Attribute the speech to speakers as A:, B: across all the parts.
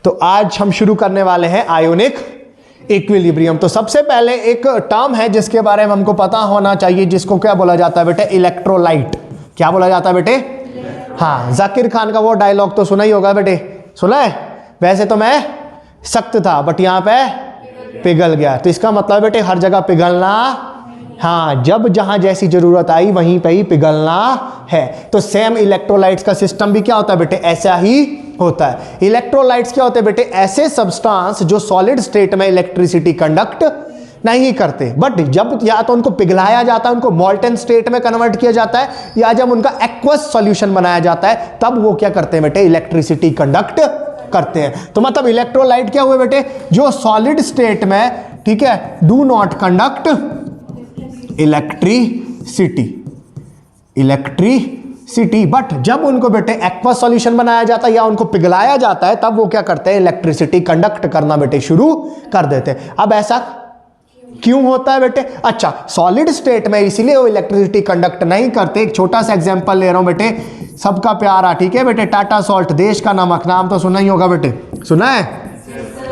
A: तो आज हम शुरू करने वाले हैं आयोनिक इक्विलिब्रियम। तो सबसे पहले एक टर्म है जिसके बारे में हमको पता होना चाहिए, जिसको क्या बोला जाता है बेटे? इलेक्ट्रोलाइट। क्या बोला जाता है बेटे? हाँ, जाकिर खान का वो डायलॉग तो सुना ही होगा बेटे, सुना है? वैसे तो मैं सख्त था बट यहां पे पिघल गया। तो इसका मतलब बेटे हर जगह पिघलना, हाँ, जब जहां जैसी जरूरत आई वहीं पे ही पिघलना है। तो सेम इलेक्ट्रोलाइट्स का सिस्टम भी क्या होता है बेटे? ऐसा ही होता है। इलेक्ट्रोलाइट्स क्या होते हैं बेटे? ऐसे सब्सटेंस जो सॉलिड स्टेट में इलेक्ट्रिसिटी कंडक्ट नहीं करते, बट जब या तो उनको पिघलाया जाता है, उनको मॉल्टन स्टेट में कन्वर्ट किया जाता है, या जब उनका एक्वस सॉल्यूशन बनाया जाता है तब वो क्या करते हैं बेटे? इलेक्ट्रिसिटी कंडक्ट करते हैं। तो मतलब इलेक्ट्रोलाइट क्या हुए बेटे? जो सॉलिड स्टेट में, ठीक है, do not conduct electricity, but जब उनको बेटे एक्वस सॉल्यूशन बनाया जाता है या उनको पिघलाया जाता है तब वो क्या करते हैं? इलेक्ट्रिसिटी कंडक्ट करना बेटे शुरू कर देते हैं। अब ऐसा क्यों होता है बेटे? अच्छा, सॉलिड स्टेट में इसीलिए वो इलेक्ट्रिसिटी कंडक्ट नहीं करते। एक छोटा सा एग्जांपल ले रहा हूं बेटे, सबका प्यारा, ठीक है बेटे, टाटा सॉल्ट, देश का नमक, नाम तो सुना ही होगा बेटे, सुना है?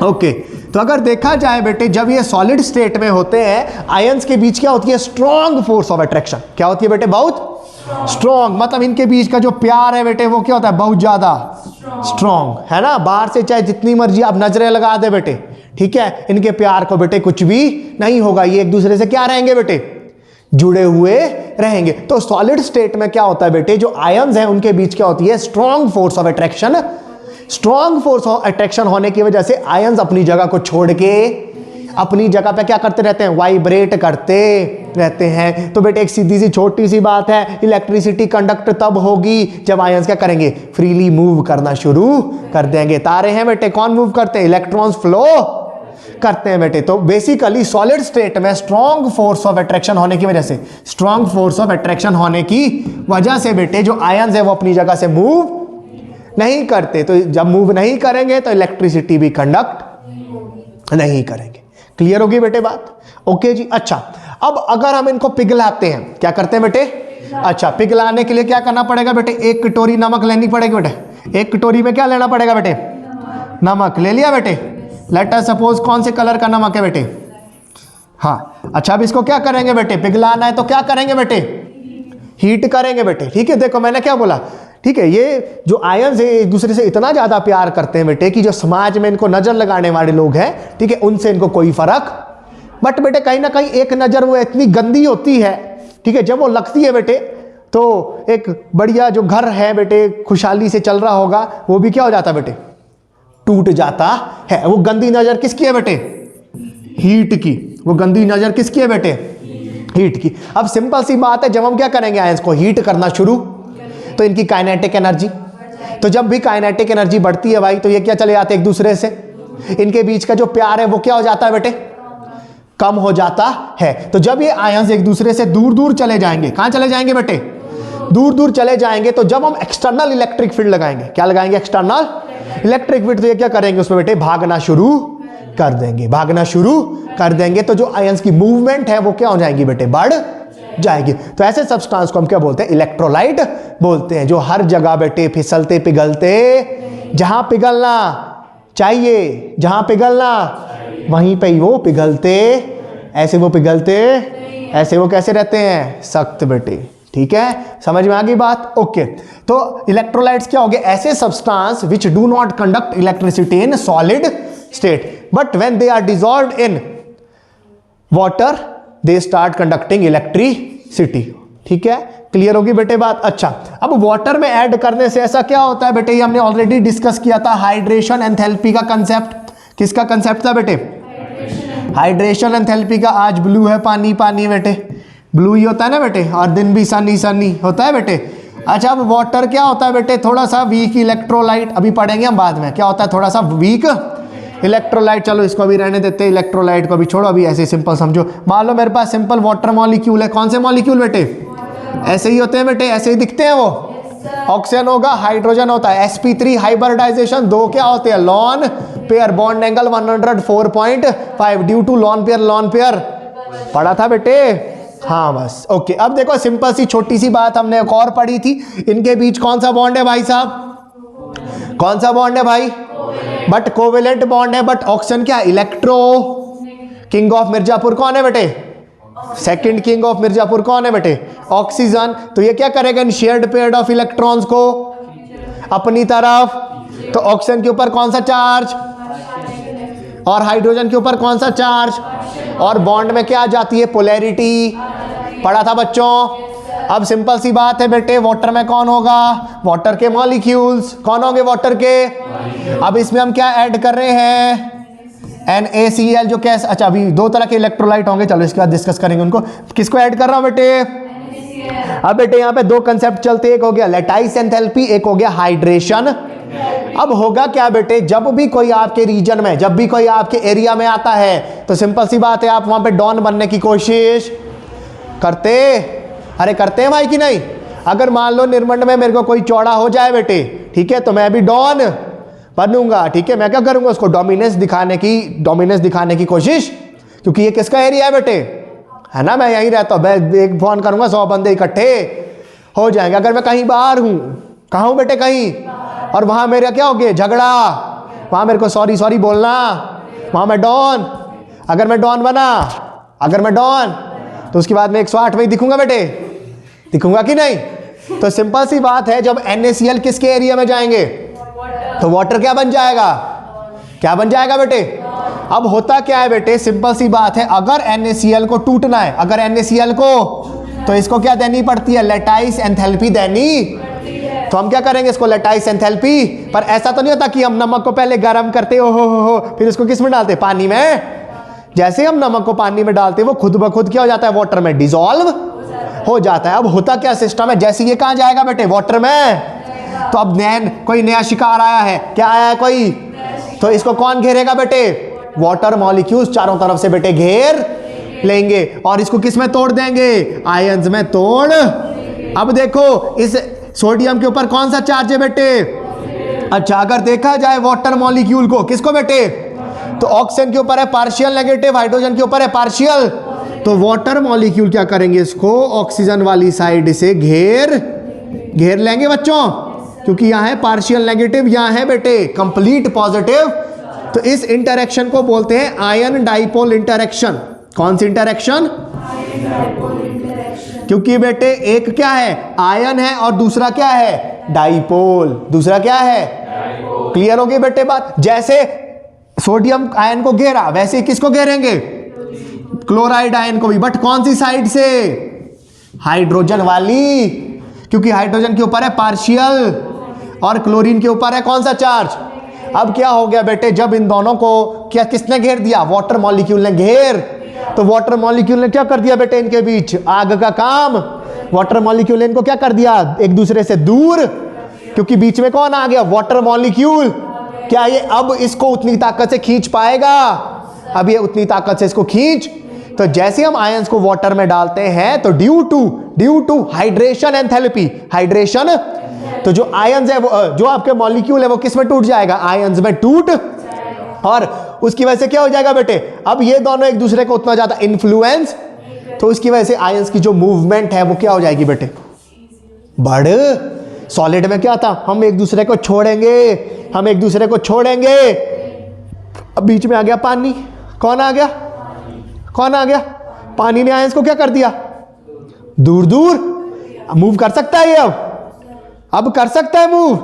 A: ओके। तो अगर देखा जाए बेटे, जब ये सॉलिड स्टेट में होते हैं, आयंस के बीच क्या होती है? Strong force of attraction. क्या होती है बेटे? बहुत स्ट्रॉन्ग। मतलब इनके बीच का जो प्यार है बेटे वो क्या होता है? बहुत ज्यादा स्ट्रॉन्ग, है ना? बाहर से चाहे जितनी मर्जी आप नजरें लगा दे बेटे, ठीक है, इनके प्यार को बेटे कुछ भी नहीं होगा। ये एक दूसरे से क्या रहेंगे बेटे? जुड़े हुए रहेंगे। तो सॉलिड स्टेट में क्या होता है बेटे? जो आयंस हैं उनके बीच क्या होती है? Strong force of attraction. Strong force of attraction होने की वजह से आयंस अपनी जगह को छोड़ के अपनी जगह पे क्या करते रहते हैं? वाइब्रेट करते रहते हैं। तो बेटे एक सीधी सी छोटी सी बात है, इलेक्ट्रिसिटी कंडक्ट तब होगी जब आयंस क्या करेंगे? फ्रीली मूव करना शुरू कर देंगे। तारे हैं बेटे, कौन मूव करते हैं? इलेक्ट्रॉन्स फ्लो करते हैं बेटे। तो बेसिकली सॉलिड स्टेट में स्ट्रॉन्ग फोर्स ऑफ अट्रैक्शन होने की वजह से, स्ट्रॉन्ग फोर्स ऑफ अट्रैक्शन होने की वजह से बेटे जो आयंस है वो अपनी जगह से मूव नहीं करते। तो जब मूव नहीं करेंगे तो इलेक्ट्रिसिटी भी कंडक्ट नहीं करेंगे। क्लियर होगी बेटे बात? ओके जी। अच्छा, अब अगर हम इनको पिघलाते हैं, क्या करते हैं बेटे? अच्छा, पिघलाने के लिए क्या करना पड़ेगा बेटे? एक कटोरी नमक लेनी पड़ेगी बेटे। एक कटोरी में क्या लेना पड़ेगा बेटे? नमक ले लिया बेटे। लेट अस सपोज कौन से कलर का नमक है बेटे? हाँ। अच्छा, अब इसको क्या करेंगे बेटे? पिघलाना है तो क्या करेंगे बेटे? हीट करेंगे बेटे। ठीक है, देखो मैंने क्या बोला, ठीक है, ये जो आयंस है एक दूसरे से इतना ज्यादा प्यार करते हैं बेटे कि जो समाज में इनको नजर लगाने वाले लोग हैं, ठीक है, उनसे इनको कोई फर्क, बट बेटे कहीं ना कहीं एक नजर वो इतनी गंदी होती है, ठीक है, जब वो लगती है बेटे तो एक बढ़िया जो घर है बेटे खुशहाली से चल रहा होगा वो भी क्या हो जाता है बेटे? टूट जाता है। वो गंदी नजर किसकी है बेटे? हीट की। वो गंदी नजर किसकी है बेटे? हीट की। अब सिंपल सी बात है, जब हम क्या करेंगे आयंस को हीट करना शुरू, तो इनकी काइनेटिक एनर्जी, तो जब भी काइनेटिक एनर्जी बढ़ती है भाई तो ये क्या चले जाते हैं एक दूसरे से, इनके बीच का जो प्यार है वो क्या हो जाता है बेटे? कम हो जाता है। तो जब ये आयंस एक दूसरे से दूर दूर चले जाएंगे, कहां चले जाएंगे बेटे? दूर दूर चले जाएंगे, तो जब हम एक्सटर्नल इलेक्ट्रिक फील्ड लगाएंगे, क्या लगाएंगे? External electric field. तो ये क्या करेंगे उसमें बेटे? भागना शुरू कर देंगे, भागना शुरू कर देंगे। तो जो आयंस की मूवमेंट है वो क्या हो जाएगी बेटे? बढ़ जाएगी। तो ऐसे सब्सटेंस को हम क्या बोलते हैं? इलेक्ट्रोलाइट बोलते हैं, जो हर जगह बेटे फिसलते पिघलते, जहां पिघलना चाहिए, जहां पिघलना वहीं पे ही वो पिघलते, ऐसे वो पिघलते, ऐसे वो कैसे रहते हैं? सख्त बेटे। ठीक है, समझ में आ गई बात? ओके। तो इलेक्ट्रोलाइट्स क्या हो गए? ऐसे substance which do not conduct electricity in solid state, but when they are dissolved in water they start conducting electricity. ठीक है, क्लियर होगी बेटे बात? अच्छा, अब वाटर में ऐड करने से ऐसा क्या होता है बेटे? ये हमने ऑलरेडी डिस्कस किया था, हाइड्रेशन एंथैल्पी का कंसेप्ट। किसका कंसेप्ट था बेटे? हाइड्रेशन एंथैल्पी का। आज ब्लू है पानी, पानी बेटे ब्लू ही होता है ना बेटे, और दिन भी सनी सनी होता है बेटे। अच्छा, अब वाटर क्या होता है बेटे? थोड़ा सा वीक इलेक्ट्रोलाइट, अभी पढ़ेंगे हम बाद में, क्या होता है? थोड़ा सा वीक इलेक्ट्रोलाइट। चलो इसको भी रहने देते, इलेक्ट्रोलाइट को भी छोड़ो, अभी ऐसे सिंपल समझो। मान लो मेरे पास सिंपल वाटर मॉलिक्यूल है। कौन से मॉलिक्यूल बेटे? ऐसे ही होते हैं बेटे, ऐसे ही दिखते हैं वो। ऑक्सीजन होगा, हाइड्रोजन होता है, sp3 हाइब्रिडाइजेशन, दो क्या होते हैं? Lone pair, bond angle 104.5 due to lone pair पढ़ा था बेटे। हाँ बस ओके। अब देखो सिंपल सी छोटी सी बात हमने एक और पढ़ी थी, इनके बीच कौन सा बॉन्ड है भाई साहब? कौन सा बॉन्ड है भाई? बट कोवेलेंट बॉन्ड है, बट ऑक्सीजन क्या, इलेक्ट्रो। किंग ऑफ मिर्जापुर कौन है बेटे, सेकंड किंग ऑफ मिर्जापुर कौन है बेटे, ऑक्सीजन। तो ये क्या करेगा, इन शेयर्ड पेयर ऑफ इलेक्ट्रॉन्स को अपनी तरफ। तो ऑक्सीजन के ऊपर कौन सा चार्ज, और हाइड्रोजन के ऊपर कौन सा चार्ज, और बॉन्ड में क्या आ जाती है, पोलैरिटी। पढ़ा था बच्चों। अब सिंपल सी बात है बेटे, वाटर में कौन होगा, वाटर के मॉलिक्यूल्स कौन होंगे, वाटर के। अब इसमें हम क्या ऐड कर रहे हैं, NaCl, जो कैसे, अच्छा अभी दो तरह के इलेक्ट्रोलाइट होंगे, चलो इसके बाद डिस्कस करेंगे उनको। किसको ऐड कर रहा हूं बेटे, अब बेटे यहाँ पे दो कंसेप्ट चलते, एक हो गया लैटाइस एंथैल्पी, एक हो गया हाइड्रेशन। अब होगा क्या बेटे, जब भी कोई आपके रीजन में, जब भी कोई आपके एरिया में आता है, तो सिंपल सी बात है, आप वहां पे डॉन बनने की कोशिश करते, अरे करते हैं भाई कि नहीं। अगर मान लो निर्मंड में मेरे को कोई चौड़ा हो जाए बेटे, ठीक है, तो मैं भी डॉन बनूंगा, ठीक है। मैं क्या करूंगा, उसको डोमिनेंस दिखाने की कोशिश, क्योंकि ये किसका एरिया है बेटे, है ना, मैं यहीं रहता हूं, मैं एक फोन करूंगा 100 बंदे इकट्ठे हो जाएंगे। अगर मैं कहीं बाहर हूं, कहाँ हूं बेटे, कहीं, और वहां मेरा क्या हो गया, झगड़ा, वहां मेरे को सॉरी बोलना, वहां मैं डॉन। अगर मैं डॉन बना, अगर मैं डॉन, तो उसके बाद मैं 108 में ही दिखूंगा बेटे, दिखूंगा कि नहीं। तो सिंपल सी बात है, जब NaCl किसके एरिया में जाएंगे, तो वाटर क्या बन जाएगा, क्या बन जाएगा बेटे। अब होता क्या है बेटे, सिंपल सी बात है, अगर NaCl को टूटना है, अगर NaCl को, तो इसको क्या देनी पड़ती है, लैटाइस एंथैल्पी देनी। तो हम क्या करेंगे, इसको लैटाइस एंथैल्पी। पर ऐसा तो नहीं होता कि हम नमक को पहले गर्म करते हो फिर इसको किस में डालते, पानी में। जैसे हम नमक को पानी में डालते, वो खुद ब खुद क्या हो जाता है, वाटर में डिसॉल्व हो जाता है। अब होता क्या सिस्टम है, जैसे ये कहां जाएगा बेटे, वाटर में। तो अब कोई नया शिकार आया है, क्या आया है कोई, तो इसको कौन घेरेगा बेटे, वाटर मॉलिक्यूल्स चारों तरफ से बेटे घेर लेंगे, और इसको किस में तोड़ देंगे, आयंस में तोड़। अब देखो इस सोडियम के ऊपर कौन सा चार्ज है बेटे, अच्छा अगर देखा जाए वाटर मॉलिक्यूल को, किसको बेटे, तो ऑक्सीजन के ऊपर है पार्शियल नेगेटिव, हाइड्रोजन के ऊपर है पार्शियल। तो वाटर मॉलिक्यूल क्या करेंगे, इसको ऑक्सीजन वाली साइड से घेर लेंगे बच्चों, क्योंकि यहां है पार्शियल नेगेटिव, यहां है बेटे कंप्लीट पॉजिटिव। तो इस इंटरेक्शन को बोलते हैं आयन डाइपोल इंटरेक्शन। कौन सी इंटरेक्शन, क्योंकि बेटे एक क्या है, आयन है, और दूसरा क्या है, डाइपोल, दूसरा क्या है, क्लियर होगी बेटे बात। जैसे सोडियम आयन को घेरा, वैसे किसको घेरेंगे, क्लोराइड आयन को भी, बट कौन सी साइड से, हाइड्रोजन वाली, क्योंकि हाइड्रोजन के ऊपर है पार्शियल और क्लोरीन के ऊपर है कौन सा चार्ज। अब क्या हो गया बेटे, जब इन दोनों को क्या किसने घेर दिया, वाटर मॉलिक्यूल ने घेर। तो वाटर मॉलिक्यूल ने क्या कर दिया बेटे, इनके बीच आग का काम। वाटर मॉलिक्यूल ने इनको क्या कर दिया, एक दूसरे से दूर, क्योंकि बीच में कौन आ गया, वाटर मॉलिक्यूल। क्या ये अब इसको उतनी ताकत से खींच पाएगा, अब ये उतनी ताकत से इसको खींच। तो जैसे हम आयंस को वाटर में डालते हैं, तो due to hydration enthalpy, hydration, तो जो आयंस है वो, जो आपके मॉलिक्यूल है वो किस में टूट जाएगा, आयंस में टूट, और उसकी वजह से क्या हो जाएगा बेटे, अब ये दोनों एक दूसरे को उतना ज्यादा इन्फ्लुएंस, तो उसकी वजह से आयंस की जो मूवमेंट है वो क्या हो जाएगी बेटे, बढ़। सॉलिड में क्या था, हम एक दूसरे को छोड़ेंगे, हम एक दूसरे को छोड़ेंगे। अब बीच में आ गया पानी, कौन आ गया, कौन आ गया, पानी ने आयंस को क्या कर दिया, दूर दूर। मूव कर सकता है ये, अब कर सकता है मूव,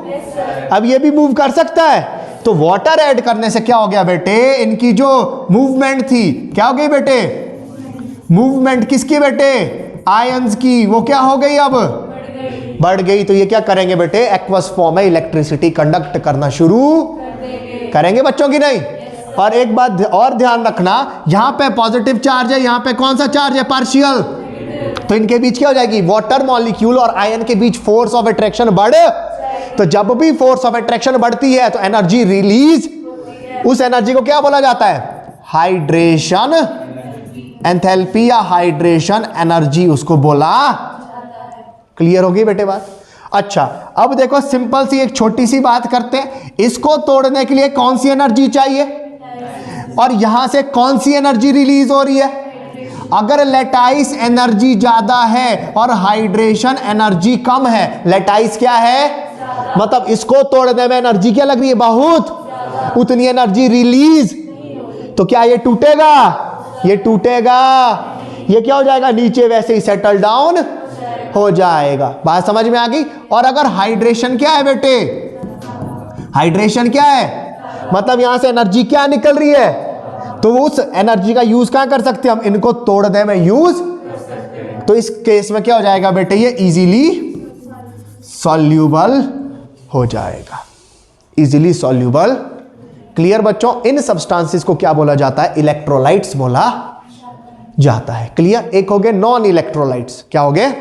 A: अब ये भी मूव कर सकता है। तो वाटर ऐड करने से क्या हो गया बेटे, इनकी जो मूवमेंट थी क्या हो गई बेटे, मूवमेंट किसकी बेटे, आयंस की, वो क्या हो गई, अब बढ़ गई। तो ये क्या करेंगे बेटे, एक्वस फॉर्म में इलेक्ट्रिसिटी कंडक्ट करना शुरू करेंगे बच्चों की नहीं। और एक बात और ध्यान रखना, यहां पे पॉजिटिव चार्ज है, यहां पे कौन सा चार्ज है, पार्शियल। तो इनके बीच क्या हो जाएगी, वाटर मॉलिक्यूल और आयन के बीच फोर्स ऑफ अट्रैक्शन बढ़े। तो जब भी फोर्स ऑफ अट्रैक्शन बढ़ती है तो एनर्जी रिलीज, उस एनर्जी को क्या बोला जाता है, हाइड्रेशन एंथैल्पी या हाइड्रेशन एनर्जी उसको बोला। क्लियर होगी बेटे बात। अच्छा अब देखो सिंपल सी एक छोटी सी बात करते हैं, इसको तोड़ने के लिए कौन सी एनर्जी चाहिए और यहां से कौन सी एनर्जी रिलीज हो रही है। अगर लेटाइस एनर्जी ज्यादा है और हाइड्रेशन एनर्जी कम है, लेटाइस क्या है, मतलब इसको तोड़ने में एनर्जी क्या लग रही है, बहुत, उतनी एनर्जी रिलीज, तो क्या ये टूटेगा? ये टूटेगा। ये क्या हो जाएगा? नीचे वैसे ही सेटल डाउन हो जाएगा। बात समझ में आ गई? और अगर हाइड्रेशन क्या है बेटे? हाइड्रेशन क्या है? मतलब यहां से एनर्जी क्या निकल रही है, तो उस एनर्जी का यूज क्या कर सकते हैं हम? इनको तोड़ने में यूज। तो इस केस में क्या हो जाएगा बेटे? ये इजीली सॉल्यूबल हो जाएगा, इजीली सॉल्यूबल। क्लियर बच्चों? इन सब्सटेंसेस को क्या बोला जाता है? इलेक्ट्रोलाइट्स बोला जाता है। क्लियर? एक हो गए नॉन इलेक्ट्रोलाइट्स। क्या हो गए?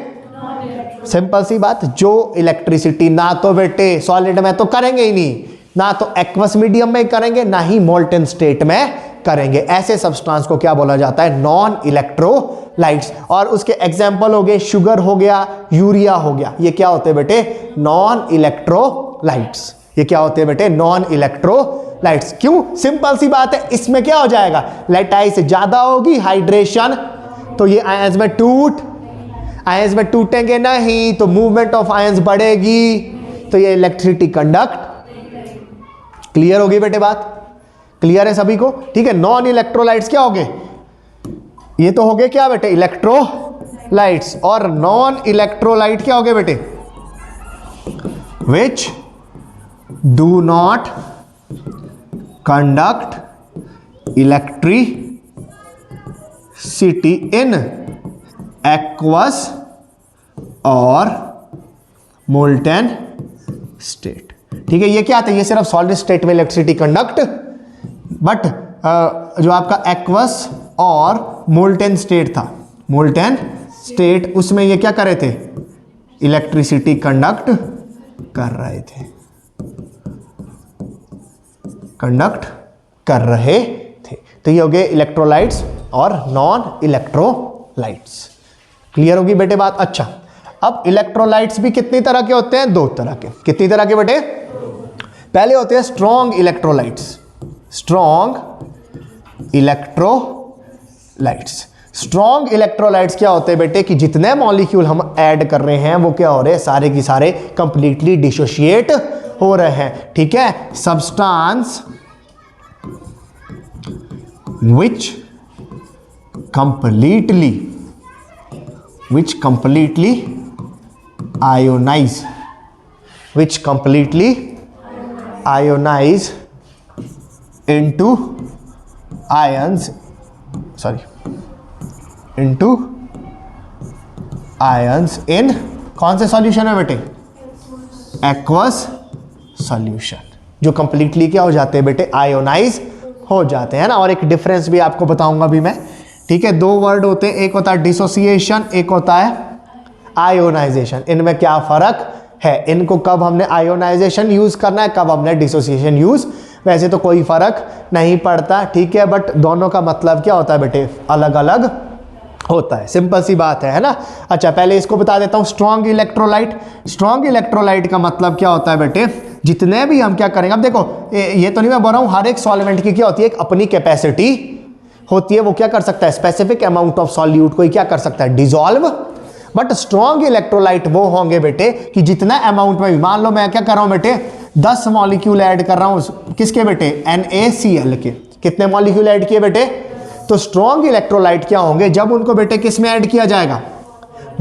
A: सिंपल सी बात, जो इलेक्ट्रिसिटी ना तो बेटे सॉलिड में तो करेंगे ही नहीं, ना तो एक्वस मीडियम में करेंगे, ना ही मोल्टन स्टेट में करेंगे, ऐसे सब्सटेंस को क्या बोला जाता है? Non electrolytes. और उसके एग्जांपल हो गए शुगर हो गया, यूरिया हो गया, ये क्या होते हैं बेटे? Non electrolytes. ये क्या होते हैं बेटे? Non electrolytes. क्यों? सिंपल सी बात है, इसमें क्या हो जाएगा? लेटाइस ज्यादा होगी, हाइड्रेशन, तो ये आयंस में आयंस में टूटेंगे नहीं, तो मूवमेंट ऑफ आयंस बढ़ेगी, तो ये इलेक्ट्रिसिटी कंडक्ट। क्लियर होगी बेटे बात? क्लियर है सभी को? ठीक है। नॉन इलेक्ट्रोलाइट्स क्या हो गए? ये तो हो गए क्या बेटे? इलेक्ट्रोलाइट्स। और नॉन इलेक्ट्रोलाइट क्या हो गए बेटे? विच do not conduct electricity in aqueous और मोल्टेन स्टेट। ठीक है। ये क्या आता है? ये सिर्फ सॉलिड स्टेट में इलेक्ट्रिसिटी कंडक्ट, बट जो आपका एक्वस और मोल्टेन स्टेट था, मोल्टेन स्टेट, उसमें ये क्या कर रहे थे? इलेक्ट्रिसिटी कंडक्ट कर रहे थे, कंडक्ट कर रहे थे। तो ये हो गए इलेक्ट्रोलाइट्स और नॉन इलेक्ट्रोलाइट्स। क्लियर होगी बेटे बात? अच्छा, अब इलेक्ट्रोलाइट्स भी कितनी तरह के होते हैं? 2 तरह के। कितनी तरह के बेटे? पहले होते हैं strong electrolytes. Strong electrolytes. Strong electrolytes क्या होते हैं बेटे? कि जितने मॉलिक्यूल हम ऐड कर रहे हैं वो क्या हो रहे हैं? सारे की सारे कंप्लीटली डिसोशिएट हो रहे हैं। ठीक है। Substance which completely ionize into ions in कौन से सॉल्यूशन है बेटे? Aqueous solution. जो कंप्लीटली क्या हो जाते हैं बेटे? आयोनाइज हो जाते हैं ना। और एक डिफरेंस भी आपको बताऊंगा अभी मैं। ठीक है। 2 वर्ड होते हैं, एक होता है डिसोसिएशन, एक होता है आयोनाइजेशन। इनमें क्या फर्क है? इनको कब हमने आयोनाइजेशन यूज करना है, कब हमने डिसोसिएशन यूज, वैसे तो कोई फर्क नहीं पड़ता। ठीक है। बट दोनों का मतलब क्या होता है बेटे? अलग अलग होता है। सिंपल सी बात है ना। अच्छा, पहले इसको बता देता हूं। Strong electrolyte. स्ट्रॉन्ग इलेक्ट्रोलाइट का मतलब क्या होता है बेटे? जितने भी हम क्या करेंगे, अब देखो ये तो नहीं मैं बोल रहा हूं, हर एक सॉल्वेंट की क्या होती है? एक अपनी कैपेसिटी होती है। वो क्या कर सकता है? स्पेसिफिक अमाउंट ऑफ सॉल्यूट को क्या कर सकता है? डिसॉल्व। बट स्ट्रॉन्ग इलेक्ट्रोलाइट वो होंगे बेटे कि जितना अमाउंट में, मान लो मैं क्या कर रहा हूं बेटे? 10 मॉलिक्यूल ऐड कर रहा हूं। किसके बेटे? NaCl के। कितने मॉलिक्यूल ऐड किए बेटे? तो स्ट्रॉन्ग इलेक्ट्रोलाइट क्या होंगे? जब उनको बेटे किस में ऐड किया जाएगा?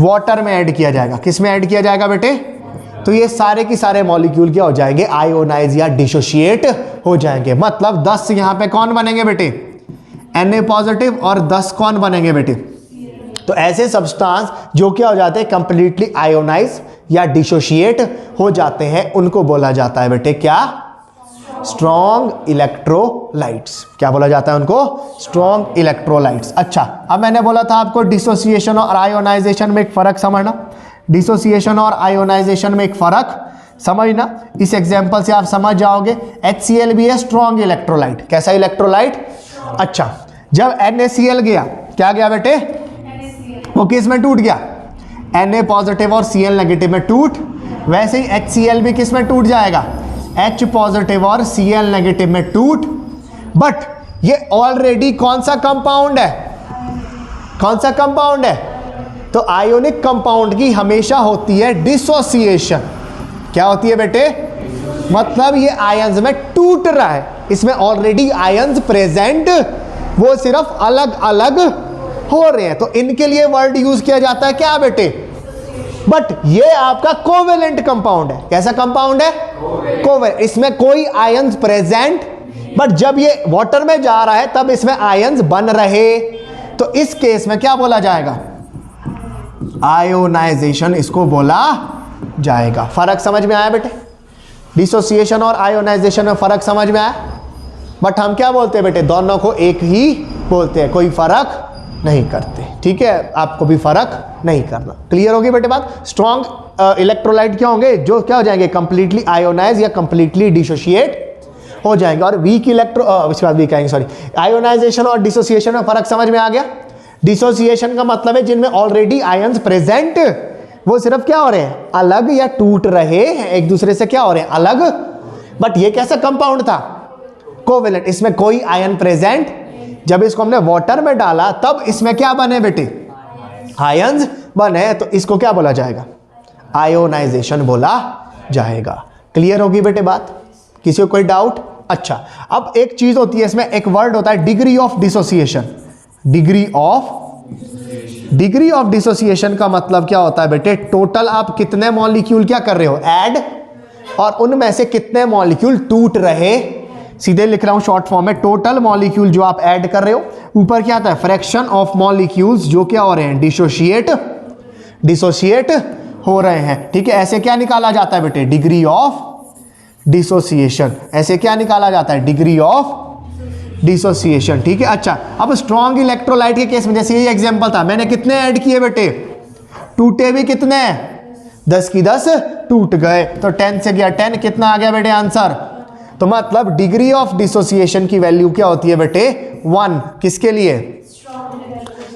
A: वाटर में ऐड किया जाएगा। किस में ऐड किया जाएगा बेटे? तो ये सारे की सारे मॉलिक्यूल क्या हो जाएंगे? आयोनाइज या डिसोशिएट हो जाएंगे। मतलब 10 यहां पे कौन बनेंगे बेटे? Na पॉजिटिव, और 10 कौन बनेंगे बेटे? तो ऐसे सब्सटेंस जो क्या हो जाते हैं? कंप्लीटली आयोनाइज या डिसोशिएट हो जाते हैं, उनको बोला जाता है बेटे क्या? Strong electrolytes. क्या बोला जाता है उनको? Strong electrolytes. अच्छा, अब मैंने बोला था आपको डिसोसिएशन और आयोनाइजेशन में एक फर्क समझना। डिसोसिएशन और आयोनाइजेशन में एक फर्क समझना। इस एग्जांपल से आप समझ जाओगे। HCl भी है स्ट्रॉन्ग इलेक्ट्रोलाइट। कैसा इलेक्ट्रोलाइट? अच्छा, जब NaCl गया, क्या गया बेटे? वो किस में टूट गया? Na पॉजिटिव और Cl नेगेटिव में टूट। वैसे ही HCl भी किस में टूट जाएगा? H पॉजिटिव और Cl नेगेटिव में टूट। बट ये ऑलरेडी कौन सा कंपाउंड है? कौन सा कंपाउंड है? तो आयोनिक कंपाउंड की हमेशा होती है डिसोसिएशन। क्या होती है बेटे? मतलब ये आयंस में टूट रहा है। इसमें ऑलरेडी आयंस प्रेजेंट, वो सिर्फ अलग अलग हो रहे हैं, तो इनके लिए वर्ड यूज किया जाता है क्या बेटे? बट ये आपका कोवेलेंट कंपाउंड है। कैसा कंपाउंड है? कोवेलेंट। इसमें कोई आयंस प्रेजेंट, बट जब ये वाटर में जा रहा है तब इसमें आयंस बन रहे, तो इस केस में क्या बोला जाएगा? आयोनाइजेशन इसको बोला जाएगा। फर्क समझ में आया बेटे? डिसोसिएशन और आयोनाइजेशन में फर्क समझ में आया? बट हम क्या बोलते हैं बेटे? दोनों को एक ही बोलते हैं, कोई फर्क नहीं करते। ठीक है, आपको भी फर्क नहीं करना। क्लियर होगी बेटे बात? स्ट्रॉन्ग इलेक्ट्रोलाइट क्या होंगे? जो क्या हो जाएंगे? कंप्लीटली आयोनाइज या कंप्लीटली डिसोशिएट हो जाएंगे। और वीक इसके बाद वीक आएंगे, सॉरी। आयोनाइजेशन और डिसोसिएशन में फर्क समझ में आ गया? डिसोसिएशन का मतलब है जिनमें ऑलरेडी आयंस प्रेजेंट, वो सिर्फ क्या हो रहे हैं? अलग या टूट रहे हैं एक दूसरे से, क्या हो रहे हैं? अलग। बट ये कैसा कंपाउंड था? कोवेलेंट। इसमें कोई आयन प्रेजेंट, जब इसको हमने वाटर में डाला तब इसमें क्या बने बेटे? आयंस बने, तो इसको क्या बोला जाएगा? आयोनाइजेशन बोला जाएगा। क्लियर होगी बेटे बात? किसी को कोई डाउट? अच्छा, अब एक चीज होती है इसमें, एक वर्ड होता है degree of dissociation. Degree of dissociation का मतलब क्या होता है बेटे? टोटल आप कितने मॉलिक्यूल क्या कर रहे हो? ऐड, और उनमें से कितने मॉलिक्यूल टूट रहे। सीधे लिख रहा हूं शॉर्ट फॉर्म में, टोटल मॉलिक्यूल जो आप ऐड कर रहे हो, ऊपर क्या आता है? फ्रैक्शन ऑफ मॉलिक्यूल्स जो क्या हो रहे हैं? डिसोशिएट हो रहे हैं। ठीक है, ऐसे क्या निकाला जाता है बेटे? Degree of dissociation. ऐसे क्या निकाला जाता है? Degree of dissociation. ठीक है, अच्छा, अब स्ट्रॉन्ग इलेक्ट्रोलाइट के केस में जैसे ये एग्जांपल था, मैंने कितने ऐड किए बेटे? टूटे भी कितने? 10 की 10 टूट गए, तो 10 से गया 10, कितना आ गया बेटे आंसर? तो मतलब डिग्री ऑफ डिसोसिएशन की वैल्यू क्या होती है बेटे? 1। किसके लिए?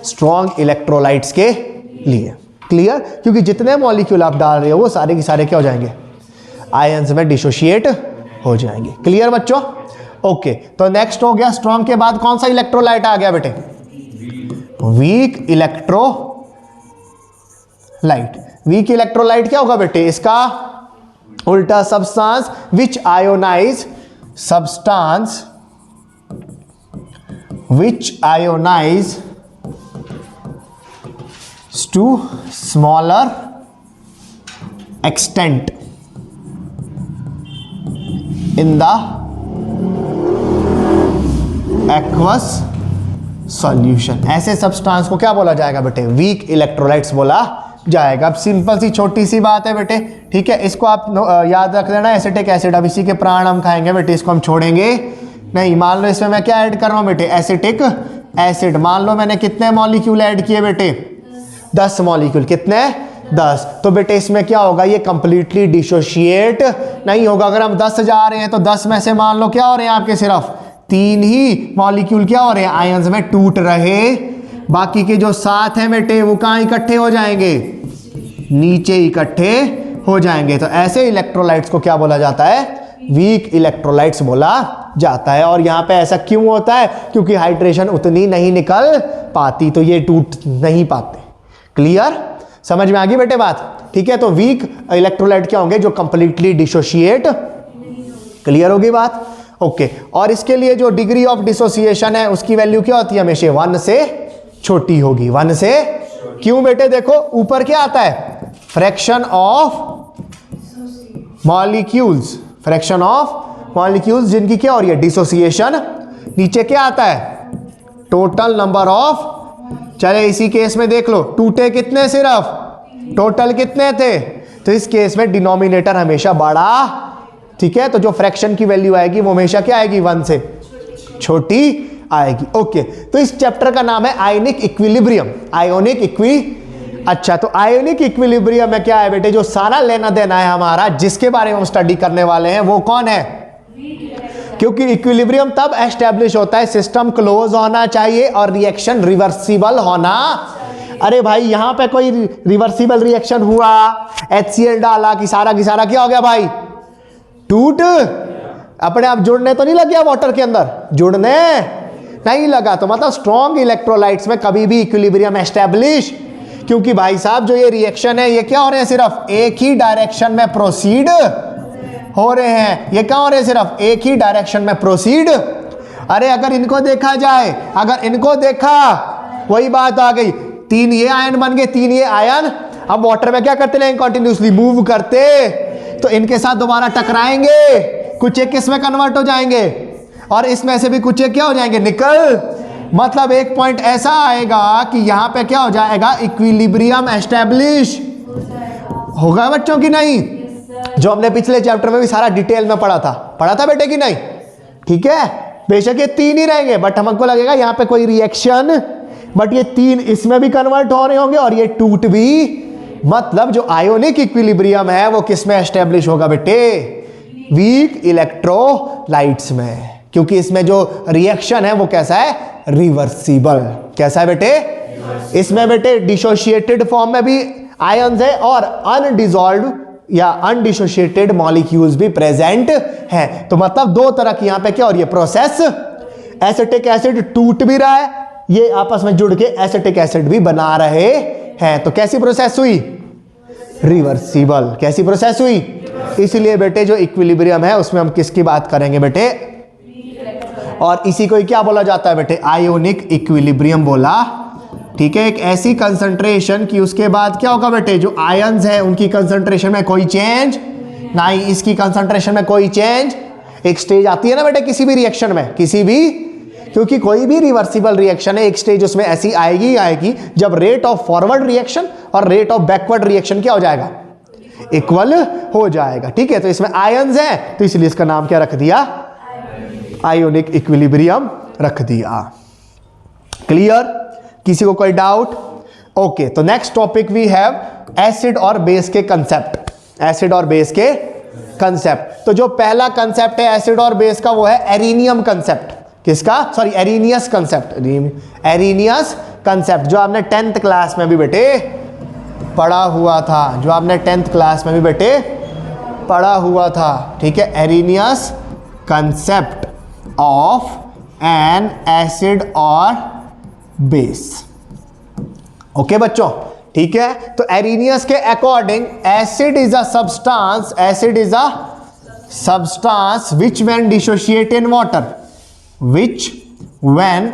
A: स्ट्रॉन्ग इलेक्ट्रोलाइट्स के लिए। क्लियर? क्योंकि जितने मॉलिक्यूल आप डाल रहे हो वो सारे के सारे क्या हो जाएंगे? आयंस में डिसोशिएट हो जाएंगे। क्लियर बच्चों? ओके, तो नेक्स्ट हो गया स्ट्रॉन्ग के बाद कौन सा इलेक्ट्रोलाइट आ गया बेटे? Weak electrolyte. वीक इलेक्ट्रोलाइट क्या होगा बेटे? इसका उल्टा, substance which ionise, substance which ionise to smaller extent in the aqueous solution. ऐसे सब्सटेंस को क्या बोला जाएगा बेटे? वीक इलेक्ट्रोलाइट्स बोला जाएगा। अब सिंपल सी छोटी सी बात है बेटे, ठीक है, इसको आप याद रख लेना, एसिटिक एसिड। अब इसी के प्राण हम खाएंगे बेटे, इसको हम छोड़ेंगे नहीं। मान लो इसमें मैं क्या ऐड कर रहा हूं बेटे? Acetic acid. मान लो मैंने कितने मॉलिक्यूल ऐड किए बेटे? 10 मॉलिक्यूल। कितने? 10। तो बेटे इसमें क्या होगा? ये कंप्लीटली डिसोशिएट नहीं होगा। अगर हम 10 जा रहे हैं तो 10 में से मान लो क्या हो रहे हैं आपके? सिर्फ 3 ही मॉलिक्यूल क्या हो रहे हैं? आयंस में टूट रहे। बाकी के जो 7 हैं बेटे वो कहां इकट्ठे हो जाएंगे? नीचे इकट्ठे हो जाएंगे। तो ऐसे इलेक्ट्रोलाइट्स को क्या बोला जाता है? वीक इलेक्ट्रोलाइट्स बोला जाता है। और यहां पे ऐसा क्यों होता है? क्योंकि हाइड्रेशन उतनी नहीं निकल पाती, तो ये टूट नहीं पाते। क्लियर? समझ में आ गई बेटे बात? ठीक है, तो वीक इलेक्ट्रोलाइट क्या होंगे? जो कंप्लीटली डिसोशिएट। क्लियर होगी बात? ओके, और इसके लिए जो डिग्री ऑफ डिसोसिएशन है उसकी वैल्यू क्या होती है? हमेशा 1 से छोटी होगी। 1 से। क्यों बेटे? देखो ऊपर क्या आता है? Fraction of molecules. Fraction of molecules जिनकी क्या हो रही है? डिसोसिएशन। नीचे क्या आता है? Total number of. चले इसी केस में देख लो, टूटे कितने? सिर्फ। टोटल कितने थे? तो इस केस में डिनोमिनेटर हमेशा बड़ा। ठीक है, तो जो फ्रैक्शन की वैल्यू आएगी वो हमेशा क्या आएगी? 1 से छोटी आएगी। ओके, तो इस चैप्टर का नाम है आयोनिक इक्विलिब्रियम। आयोनिक अच्छा, तो आयोनिक इक्विलिब्रियम में क्या है बेटे? जो सारा लेना देना है हमारा, जिसके बारे में हम स्टडी करने वाले हैं, वो कौन है? क्योंकि इक्विलिब्रियम तब एस्टेब्लिश होता है, सिस्टम क्लोज होना चाहिए और रिएक्शन रिवर्सिबल होना। अरे भाई यहां पे कोई रिवर्सिबल रिएक्शन हुआ, HCl डाला कि सारा क्या हो गया भाई? टूट अपने आप जुड़ने तो नहीं लग गया वाटर के अंदर? जुड़ने नहीं लगा। तो मतलब स्ट्रॉन्ग इलेक्ट्रोलाइट्स में कभी भी इक्विलिब्रियम एस्टेब्लिश, क्योंकि भाई साहब जो ये रिएक्शन है ये क्या हो रहे हैं? सिर्फ एक ही डायरेक्शन में प्रोसीड हो रहे हैं। ये क्या हो रहे हैं? सिर्फ एक ही डायरेक्शन में प्रोसीड। अरे अगर इनको देखा जाए, अगर इनको देखा, वही बात आ गई, 3 ये आयन बन गए, 3 ये आयन। अब वाटर में क्या करते रहेंगे? कंटिन्यूसली मूव करते, तो इनके साथ दोबारा टकराएंगे, कुछ एक इसमें कन्वर्ट हो जाएंगे और इसमें से भी कुछ एक क्या हो जाएंगे? निकल। मतलब एक पॉइंट ऐसा आएगा कि यहां पे क्या हो जाएगा? इक्विलिब्रियम एस्टेब्लिश होगा बच्चों की नहीं? जो हमने पिछले चैप्टर में भी सारा डिटेल में पढ़ा था बेटे की नहीं? ठीक है, बेशक ये 3 ही रहेंगे, बट हमको लगेगा यहां पे कोई रिएक्शन, बट ये 3 इसमें भी कन्वर्ट हो रहे होंगे और ये टूट भी। मतलब जो आयोनिक इक्विलिब्रियम है वो किस में एस्टेब्लिश होगा बेटे? वीक इलेक्ट्रोलाइट्स में, क्योंकि इसमें जो रिएक्शन है वो कैसा है? रिवर्सिबल। कैसा है बेटे? इसमें बेटे डिसोशिएटेड फॉर्म में भी आयंस है और अनडिसॉल्व्ड या अनडिसोशिएटेड मॉलिक्यूल्स भी प्रेजेंट हैं। तो मतलब 2 तरह की यहां पे क्या हो रही है? प्रोसेस। एसिटिक एसिड टूट भी रहा है, ये आपस में जुड़ के एसिटिक एसिड भी बना रहे हैं। तो कैसी प्रोसेस हुई? रिवर्सिबल। कैसी प्रोसेस हुई? इसलिए बेटे जो इक्विलिब्रियम है उसमें हम किसकी बात करेंगे बेटे? और इसी को क्या बोला जाता है बेटे? आयोनिक इक्विलिब्रियम बोला। ठीक है, एक ऐसी कंसंट्रेशन कि उसके बाद क्या होगा बेटे? जो आयंस हैं उनकी कंसंट्रेशन में कोई चेंज नहीं, इसकी कंसंट्रेशन में कोई चेंज। एक स्टेज आती है ना बेटे किसी भी रिएक्शन में, किसी भी, क्योंकि कोई भी रिवर्सिबल रिएक्शन है, एक स्टेज उसमें ऐसी आएगी जब रेट ऑफ फॉरवर्ड रिएक्शन और रेट ऑफ बैकवर्ड रिएक्शन क्या हो जाएगा? इक्वल हो जाएगा। ठीक है, तो इसमें आयंस हैं तो इसलिए इसका नाम क्या रख दिया? आयोनिक इक्विलिब्रियम रख दिया। क्लियर? किसी को कोई डाउट? ओके, तो next topic we have acid और बेस के कंसेप्ट। एसिड और बेस के कंसेप्ट। तो जो पहला कंसेप्ट है एसिड और बेस का वो है एरिनियम कंसेप्ट। किसका? Sorry, Arrhenius concept. Arrhenius concept जो आपने 10th क्लास में भी बेटे पढ़ा हुआ था, जो आपने 10th क्लास में भी बेटे पढ़ा हुआ था। ठीक है, एरिनियस कंसेप्ट ऑफ एन एसिड और बेस। ओके बच्चों, ठीक है। तो एरिनियस के according acid is a substance, acid is a substance which when dissociate in water, which when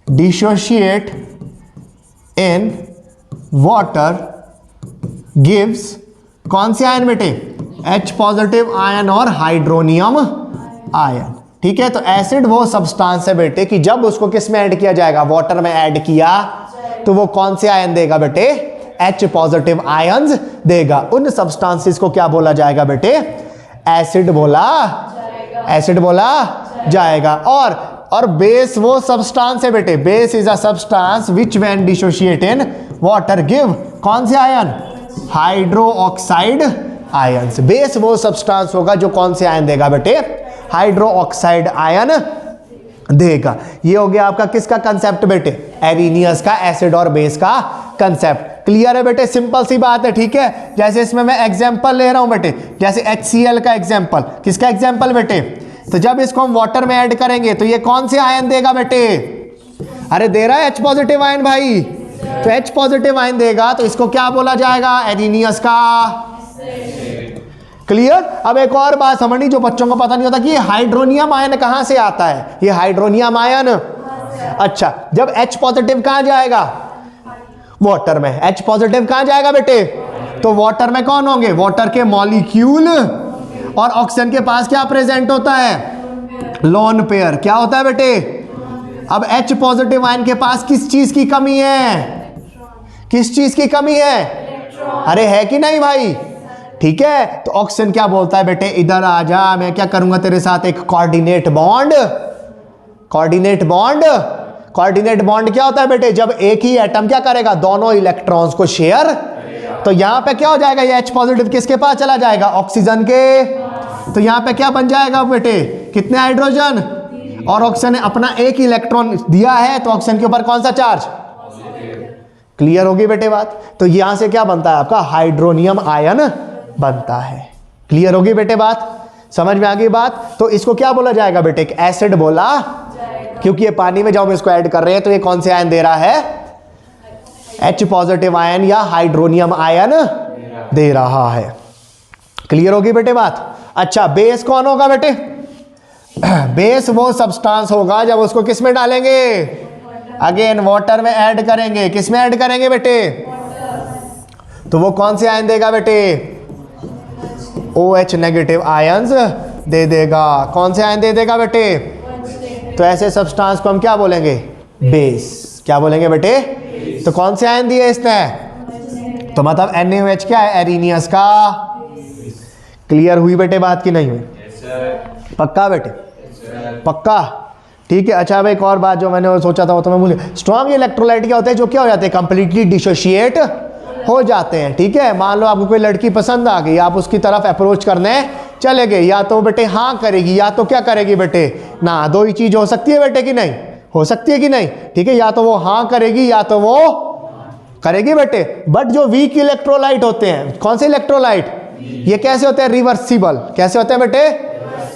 A: dissociate in water gives कौन से आयन बेटे? H पॉजिटिव आयन और हाइड्रोनियम आयन। ठीक है, तो एसिड वो सब्सटेंस है बेटे कि जब उसको किस में ऐड किया जाएगा? वाटर में ऐड किया तो वो कौन से आयन देगा बेटे? H पॉजिटिव आयंस देगा। उन सब्सटेंसेस को क्या बोला जाएगा बेटे? एसिड बोला, एसिड बोला जाएगा। और बेस वो सब्सटेंस है बेटे, base is a substance which when dissociate in water give कौन से ion? Hydro oxide ions. Base वो सब्सटेंस होगा जो कौन से आयन देगा बेटे? हाइड्रो ऑक्साइड आयन देगा। ये हो गया आपका किसका कंसेप्ट बेटे? एरिनियस का एसिड और बेस का कंसेप्ट। क्लियर है बेटे? सिंपल सी बात है। ठीक है, जैसे इसमें मैं एग्जांपल ले रहा हूं बेटे, जैसे HCl का एग्जांपल। किसका एग्जांपल बेटे? तो जब इसको हम वाटर में ऐड करेंगे तो ये कौन से आयन देगा बेटे? अरे दे रहा है H पॉजिटिव आयन भाई, तो H पॉजिटिव आयन देगा, तो इसको क्या बोला जाएगा? एरिनियस का। क्लियर? अब एक और बात समझनी जो बच्चों को पता नहीं होता कि ये हाइड्रोनियम आयन कहां से आता है। ये हाइड्रोनियम आयन, अच्छा, जब H पॉजिटिव कहां जाएगा? वाटर में। H पॉजिटिव कहां जाएगा बेटे? तो वाटर में कौन होंगे? वाटर के मॉलिक्यूल। और ऑक्सीजन के पास क्या प्रेजेंट होता है? Lone pair. क्या होता है बेटे? अब H पॉजिटिव आयन के पास किस चीज की कमी है? किस चीज की कमी है? अरे है कि नहीं भाई? ठीक है, तो ऑक्सीजन क्या बोलता है बेटे? इधर आ जा, मैं क्या करूंगा तेरे साथ? एक coordinate bond. Coordinate bond, coordinate bond क्या होता है बेटे? जब एक ही एटम क्या करेगा? दोनों इलेक्ट्रॉन्स को शेयर। तो यहां पे क्या हो जाएगा? ये H पॉजिटिव किसके पास चला जाएगा? ऑक्सीजन के। तो यहां पे क्या बन जाएगा बेटे? कितने हाइड्रोजन? और ऑक्सीजन ने अपना एक इलेक्ट्रॉन दिया है, तो ऑक्सीजन के ऊपर कौन सा चार्ज? क्लियर होगी बेटे बात? तो यहां से क्या बनता है आपका? हाइड्रोनियम आयन बनता है। क्लियर होगी बेटे बात? समझ में आ गई बात? तो इसको क्या बोला जाएगा बेटे? एक एसिड बोला, क्योंकि ये पानी में जब हम इसको ऐड कर रहे हैं तो ये कौन से आयन दे रहा है? H पॉजिटिव आयन या हाइड्रोनियम आयन दे रहा है। क्लियर होगी बेटे बात? अच्छा, बेस कौन होगा बेटे? बेस वो सब्सटेंस होगा जब उसको किस में डालेंगे? अगेन वाटर में ऐड करेंगे। किस में ऐड करेंगे बेटे? तो वो कौन से आयन देगा बेटे? OH नेगेटिव आयंस दे देगा। कौन से आयन दे देगा बेटे? तो ऐसे सब्सटेंस को हम क्या बोलेंगे? बेस। क्या बोलेंगे बेटे? तो कौन से आयन दिए इसने? तो मतलब NaOH क्या है? एरिनियस का। क्लियर हुई बेटे बात की नहीं हुई? पक्का बेटे? पक्का? ठीक है। अच्छा, अब एक और बात जो मैंने सोचा था वो तो मैं भूल गया। स्ट्रॉन्ग इलेक्ट्रोलाइट क्या होते हैं? जो क्या हो जाते हैं? कंप्लीटली डिसोशिएट हो जाते हैं। ठीक है, मान लो आपको कोई लड़की पसंद आ गई, आप उसकी तरफ अप्रोच करने चले गए, या तो बेटे हाँ करेगी या तो क्या करेगी बेटे? ना। दो ही चीज हो सकती है बेटे कि नहीं? हो सकती है कि नहीं? ठीक है, या तो वो हाँ करेगी या तो वो करेगी बेटे। बट जो वीक इलेक्ट्रोलाइट होते हैं, कौन से इलेक्ट्रोलाइट? ये कैसे होते हैं? रिवर्सिबल। कैसे होते हैं बेटे?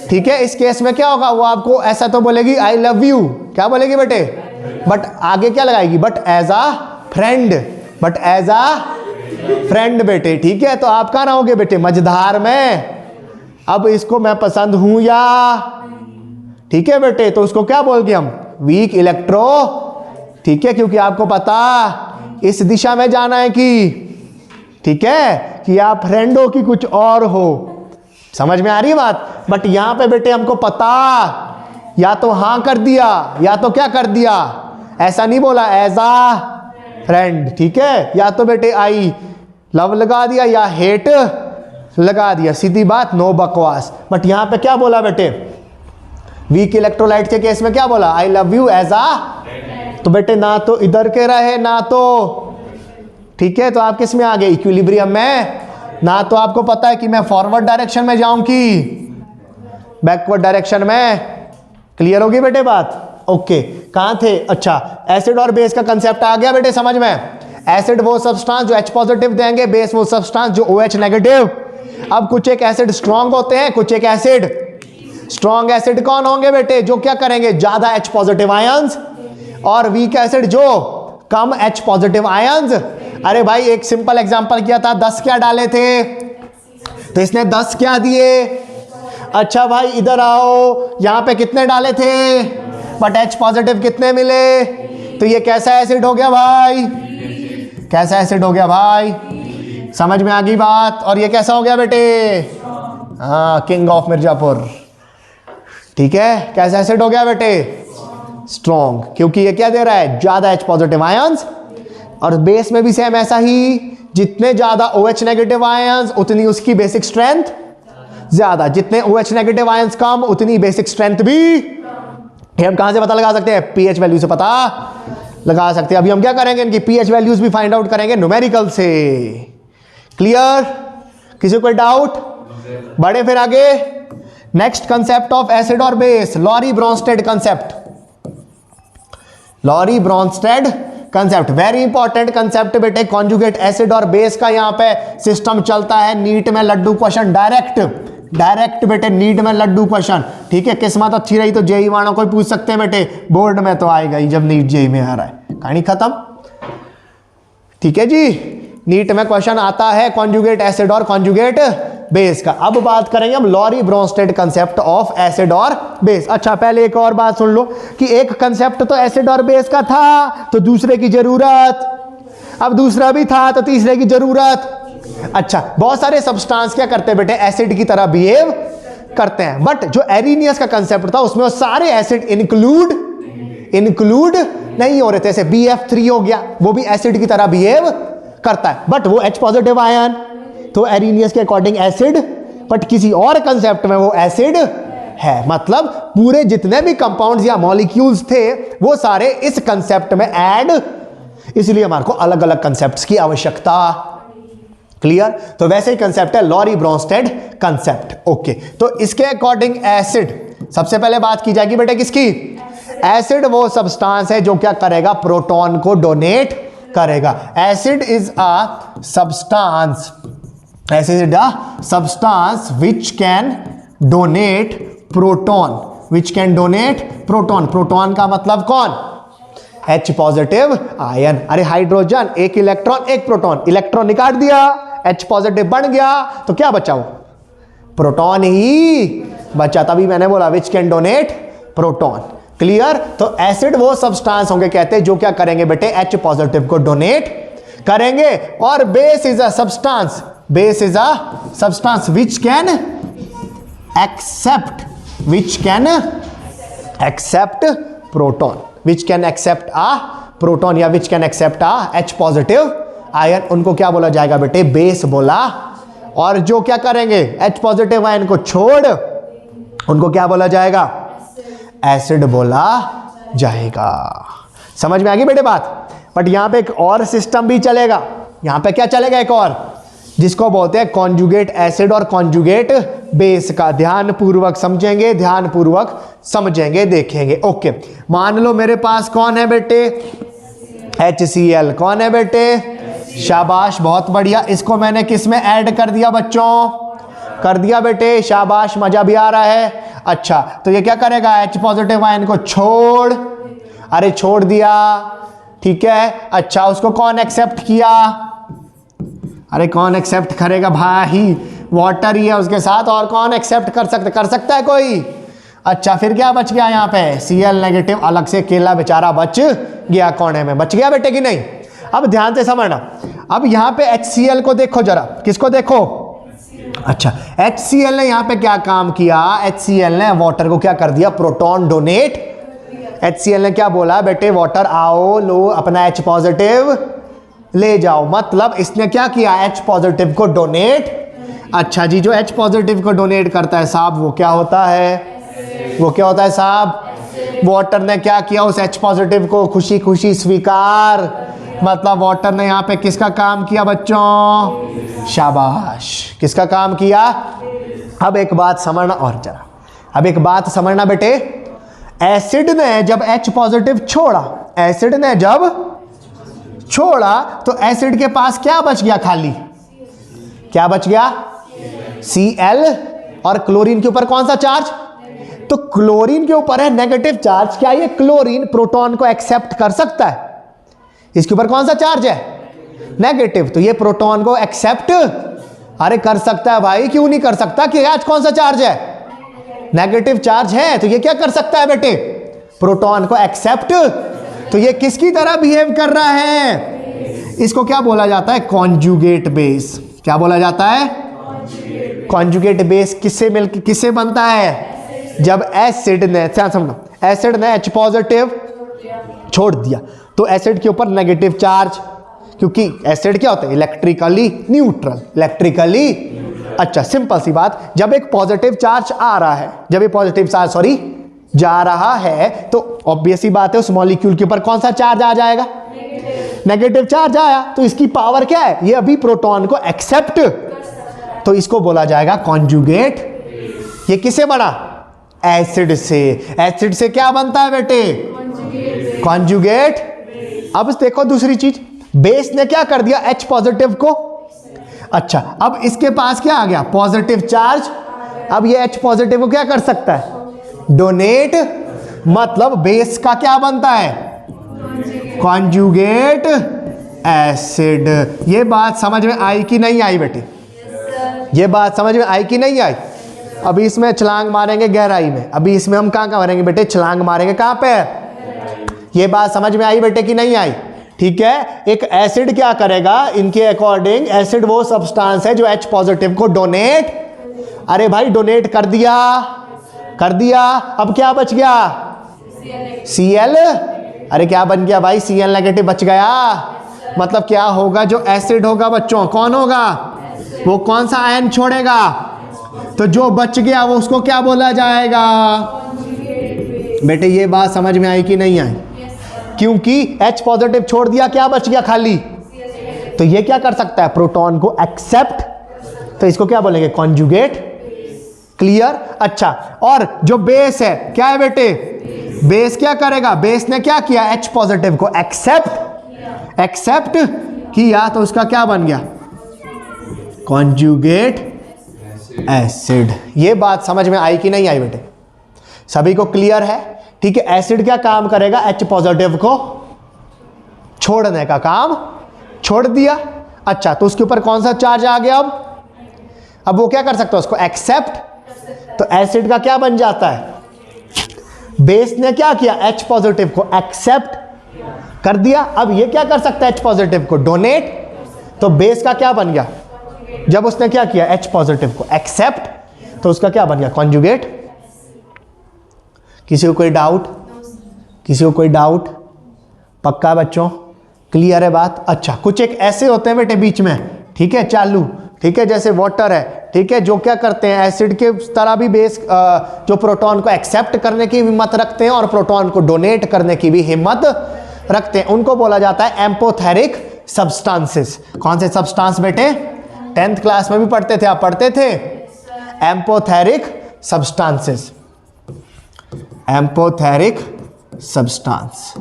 A: ठीक है, इस केस में क्या होगा? वो आपको ऐसा तो बोलेगी आई लव यू, क्या बोलेगी बेटे? बट आगे क्या लगाएगी? But as a friend. But as a friend बेटे। ठीक है, तो आप कहाँ रहोगे बेटे? मझधार में। अब इसको मैं पसंद हूं या, ठीक है बेटे, तो उसको क्या बोलते हम? Weak electro. ठीक है, क्योंकि आपको पता इस दिशा में जाना है ठीक है, कि आप फ्रेंड हो कि कुछ और हो। समझ में आ रही है बात? बट यहां पे बेटे हमको पता, या तो हां कर दिया या तो क्या कर दिया? ऐसा नहीं बोला एज आ फ्रेंड। ठीक है, या तो बेटे आई लव लगा दिया या हेट लगा दिया। सीधी बात, नो बकवास। बट यहां पे क्या बोला बेटे? वीक इलेक्ट्रोलाइट के केस में क्या बोला? आई लव यू एज आ। तो बेटे ना तो इधर के रहे ना तो, ठीक है, तो आप किस में आ गए? इक्विलिब्रियम में। ना तो आपको पता है कि मैं फॉरवर्ड डायरेक्शन में जाऊं कि बैकवर्ड डायरेक्शन में। क्लियर होगी बेटे बात? ओके, कहां थे? अच्छा, एसिड और बेस का कंसेप्ट आ गया बेटे समझ में? एसिड वो सब्सटेंस जो H पॉजिटिव देंगे, बेस वो सब्सटेंस जो OH नेगेटिव। अब कुछ एक एसिड स्ट्रॉन्ग होते हैं, कुछ एक एसिड स्ट्रॉन्ग। एसिड कौन होंगे बेटे? जो क्या करेंगे? ज्यादा H पॉजिटिव आयंस। और वीक एसिड जो कम H पॉजिटिव आयंस। अरे भाई, एक सिंपल एग्जांपल किया था, 10 क्या डाले थे? तो इसने 10 क्या दिए? अच्छा भाई इधर आओ, यहां पे कितने डाले थे? बट H पॉजिटिव कितने मिले? तो ये कैसा एसिड हो गया भाई? कैसा एसिड हो गया भाई? समझ में आ गई बात? और ये कैसा हो गया बेटे? हाँ, किंग ऑफ मिर्जापुर। ठीक है, कैसा एसिड हो गया बेटे? स्ट्रॉन्ग। क्योंकि ये क्या दे रहा है? ज्यादा H पॉजिटिव आयंस। और बेस में भी सेम ऐसा ही, जितने ज्यादा OH नेगेटिव आयंस उतनी उसकी बेसिक स्ट्रेंथ ज्यादा, जितने OH नेगेटिव आयंस कम उतनी बेसिक स्ट्रेंथ भी। ये हम कहां से पता लगा सकते हैं? पीएच वैल्यू से पता लगा सकते हैं। अभी हम क्या करेंगे? इनकी पीएच वैल्यूज भी फाइंड आउट करेंगे न्यूमेरिकल से। क्लियर? किसी कोई डाउट? बढ़े फिर आगे। नेक्स्ट कंसेप्ट ऑफ एसिड और base, Lowry Bronsted concept. Lowry Bronsted concept very important concept बेटे। कॉन्जुगेट एसिड और बेस का यहां पे सिस्टम चलता है। नीट में लड्डू क्वेश्चन, डायरेक्ट बेटे नीट में लड्डू क्वेश्चन। ठीक है, किस्मत अच्छी रही तो जेई वालों को पूछ सकते हैं बेटे, बोर्ड में तो आएगा ही जब नीट जेई में आ रहा है। कहानी खत्म। ठीक है जी, नीट में क्वेश्चन आता है कॉन्जुगेट एसिड और कॉन्जुगेट बेस का। अब बात करेंगे हम Lowry Bronsted concept of acid और बेस। अच्छा, पहले एक और बात सुन लो कि एक कंसेप्ट तो एसिड और बेस का था, तो दूसरे की जरूरत, अब दूसरा भी था तो तीसरे की जरूरत। अच्छा, बहुत सारे सब्सटेंस क्या करते हैं बेटे? एसिड की तरह बिहेव करते हैं। बट जो एरिनियस का कंसेप्ट था उसमें वो सारे एसिड इंक्लूड नहीं हो रहे थे। जैसे BF3 हो गया, वो भी एसिड की तरह बिहेव करता है, बट वो H पॉजिटिव आयन, तो एरिनियस के अकॉर्डिंग एसिड, बट किसी और कंसेप्ट में वो एसिड है। मतलब पूरे जितने भी कंपाउंड्स या मॉलिक्यूल्स थे वो सारे इस कंसेप्ट में ऐड, इसलिए हमारे को अलग अलग कंसेप्ट्स की आवश्यकता। क्लियर? तो वैसे ही कंसेप्ट है लॉरी ब्रॉन्स्टेड कंसेप्ट। ओके, तो इसके अकॉर्डिंग एसिड, सबसे पहले बात की जाएगी बेटे किसकी? एसिड वो सब्सटेंस है जो क्या करेगा? प्रोटॉन को डोनेट करेगा। Acid is a substance, acid a substance which can donate proton, which can donate proton. Proton का मतलब कौन? H positive ion. अरे हाइड्रोजन, एक इलेक्ट्रॉन एक प्रोटॉन, इलेक्ट्रॉन निकाल दिया, H पॉजिटिव बन गया, तो क्या बचा? वो प्रोटॉन ही बचा, तभी मैंने बोला which can donate proton. Clear? तो एसिड वो सब्सटेंस होंगे कहते हैं जो क्या करेंगे बेटे, H पॉजिटिव को डोनेट करेंगे। और base is a substance, base is a substance which can accept, which can accept proton, which can accept a proton या which can accept a H positive ion, उनको क्या बोला जाएगा बेटे, बेस बोला। और जो क्या करेंगे H पॉजिटिव आयन को छोड़, उनको क्या बोला जाएगा, एसिड बोला जाएगा। समझ में आ गई बेटे बात? बट यहां पे एक और सिस्टम भी चलेगा, यहां पे क्या चलेगा एक और, जिसको बोलते हैं कॉन्जुगेट एसिड और कॉन्जुगेट बेस का। ध्यान पूर्वक समझेंगे, ध्यान पूर्वक समझेंगे, देखेंगे। ओके, मान लो मेरे पास कौन है बेटे, HCl। कौन है बेटे? शाबाश, बहुत बढ़िया। इसको मैंने किस में ऐड कर दिया बच्चों, कर दिया बेटे, शाबाश, मजा भी आ रहा है। अच्छा, तो ये क्या करेगा, H पॉजिटिव आयन को छोड़, अरे छोड़ दिया, ठीक है। अच्छा, उसको कौन एक्सेप्ट किया, अरे कौन एक्सेप्ट करेगा भाई, वाटर ही है उसके साथ, और कौन एक्सेप्ट कर सकता है कोई? अच्छा, फिर क्या बच गया यहाँ पे, Cl नेगेटिव अलग से अकेला बेचारा बच गया, कोने में बच गया बेटे कि नहीं? अब ध्यान से समझना, अब यहाँ पे HCl को देखो जरा, किसको देखो, अच्छा HCl ने यहाँ पे क्या काम किया, HCl ने वाटर को क्या कर दिया, प्रोटॉन डोनेट। HCl ने क्या बोला बेटे, वाटर आओ लो अपना H पॉजिटिव ले जाओ, मतलब इसने क्या किया, H पॉजिटिव को डोनेट। अच्छा जी, जो H पॉजिटिव को डोनेट करता है साहब, वो क्या होता है, वो क्या होता है साहब, वाटर ने क्या किया, उस H पॉजिटिव को खुशी खुशी स्वीकार, मतलब वाटर ने यहाँ पे किसका काम किया बच्चों, शाबाश, किसका काम किया। अब एक बात समझना, और जरा अब एक बात समझना बेटे, एसिड ने जब H पॉजिटिव छोड़ा, एसिड ने जब छोड़ा तो एसिड के पास क्या बच गया, खाली क्या बच गया, Cl, और क्लोरीन के ऊपर कौन सा चार्ज, तो क्लोरीन के ऊपर है नेगेटिव चार्ज। क्या ये क्लोरीन प्रोटॉन को एक्सेप्ट कर सकता है, इसके ऊपर कौन सा चार्ज है, नेगेटिव, तो ये प्रोटॉन को एक्सेप्ट, अरे कर सकता है भाई, क्यों नहीं कर सकता, कि आज कौन सा चार्ज है, नेगेटिव चार्ज है, तो ये क्या कर सकता है बेटे, प्रोटॉन को एक्सेप्ट। तो ये किसकी तरह बिहेव कर रहा है, इसको क्या बोला जाता है, कॉन्जुगेट बेस। क्या बोला जाता है, कॉन्जुगेट बेस। किससे मिलकर किससे बनता है, जब एसिड ने, समझो, एसिड ने H पॉजिटिव छोड़ दिया तो एसिड के ऊपर नेगेटिव चार्ज, क्योंकि एसिड क्या होता है, इलेक्ट्रिकली न्यूट्रल, इलेक्ट्रिकली, अच्छा सिंपल सी बात, जब एक पॉजिटिव चार्ज आ रहा है, जब ये पॉजिटिव चार्ज जा रहा है, तो ऑब्वियस ही बात है उस मॉलिक्यूल के ऊपर कौन सा चार्ज आ जाएगा, नेगेटिव चार्ज आया, तो इसकी पावर क्या है, ये अभी प्रोटॉन को एक्सेप्ट, तो इसको बोला जाएगा कॉन्जुगेट। ये किससे बना, एसिड से। एसिड से क्या बनता है बेटे, कॉन्जुगेट। अब देखो दूसरी चीज, बेस ने क्या कर दिया H पॉजिटिव को, अच्छा अब इसके पास क्या आ गया, पॉजिटिव चार्ज। अब ये H पॉजिटिव को क्या कर सकता है, डोनेट, मतलब बेस का क्या बनता है, कॉन्जुगेट एसिड। ये बात समझ में आई कि नहीं आई बेटे, ये बात समझ में आई कि नहीं आई। अभी इसमें छलांग मारेंगे गहराई में, अभी इसमें हम कहाँ मारेंगे बेटे, छलांग मारेंगे कहाँ पे, ये बात समझ में आई बेटे कि नहीं आई, ठीक है। एक एसिड क्या करेगा, इनके अकॉर्डिंग एसिड वो सब्सटेंस है जो H पॉजिटिव को डोनेट, अरे भाई डोनेट कर दिया, कर दिया, अब क्या बच गया, Cl, अरे क्या बन गया भाई, Cl नेगेटिव बच गया, मतलब क्या होगा, जो एसिड होगा बच्चों, कौन होगा, वो कौन सा आयन छोड़ेगा, तो जो बच गया वो उसको क्या बोला जाएगा बेटे। ये बात समझ में आई कि नहीं आई, क्योंकि H पॉजिटिव छोड़ दिया, क्या बच गया खाली, तो ये क्या कर सकता है, प्रोटॉन को एक्सेप्ट, तो इसको क्या बोलेंगे, कॉन्जुगेट। क्लियर। अच्छा, और जो बेस है क्या है बेटे, बेस क्या करेगा, बेस ने क्या किया, H पॉजिटिव को एक्सेप्ट किया, तो उसका क्या बन गया, कॉन्जुगेट एसिड। ये बात समझ में आई कि नहीं आई बेटे, सभी को क्लियर है, ठीक है। एसिड क्या काम करेगा, H पॉजिटिव को छोड़ने का काम छोड़ दिया। अच्छा, तो उसके ऊपर कौन सा चार्ज आ गया अब, अब वो क्या कर सकता है, उसको एक्सेप्ट, तो एसिड का क्या बन जाता है, बेस ने क्या किया, H पॉजिटिव को एक्सेप्ट कर दिया। अब ये क्या कर सकता है H पॉजिटिव को, डोनेट, तो बेस का क्या बन गया, जब उसने क्या किया H पॉजिटिव को एक्सेप्ट, तो उसका क्या बन गया, कॉन्जुगेट। किसी को कोई डाउट, किसी को कोई डाउट, पक्का बच्चों, क्लियर है बात। अच्छा, कुछ एक ऐसे होते हैं बेटे बीच में, ठीक है, चालू, ठीक है, जैसे वाटर है, ठीक है, जो क्या करते हैं एसिड के तरह भी बेस, जो प्रोटॉन को एक्सेप्ट करने की हिम्मत रखते हैं और प्रोटॉन को डोनेट करने की भी हिम्मत रखते हैं, उनको बोला जाता है एम्पोथेरिक सब्सटेंसेस। कौन से सब्सटेंस बेटे, 10th क्लास में भी पढ़ते थे, आप पढ़ते थे, amphoteric substances, amphoteric substance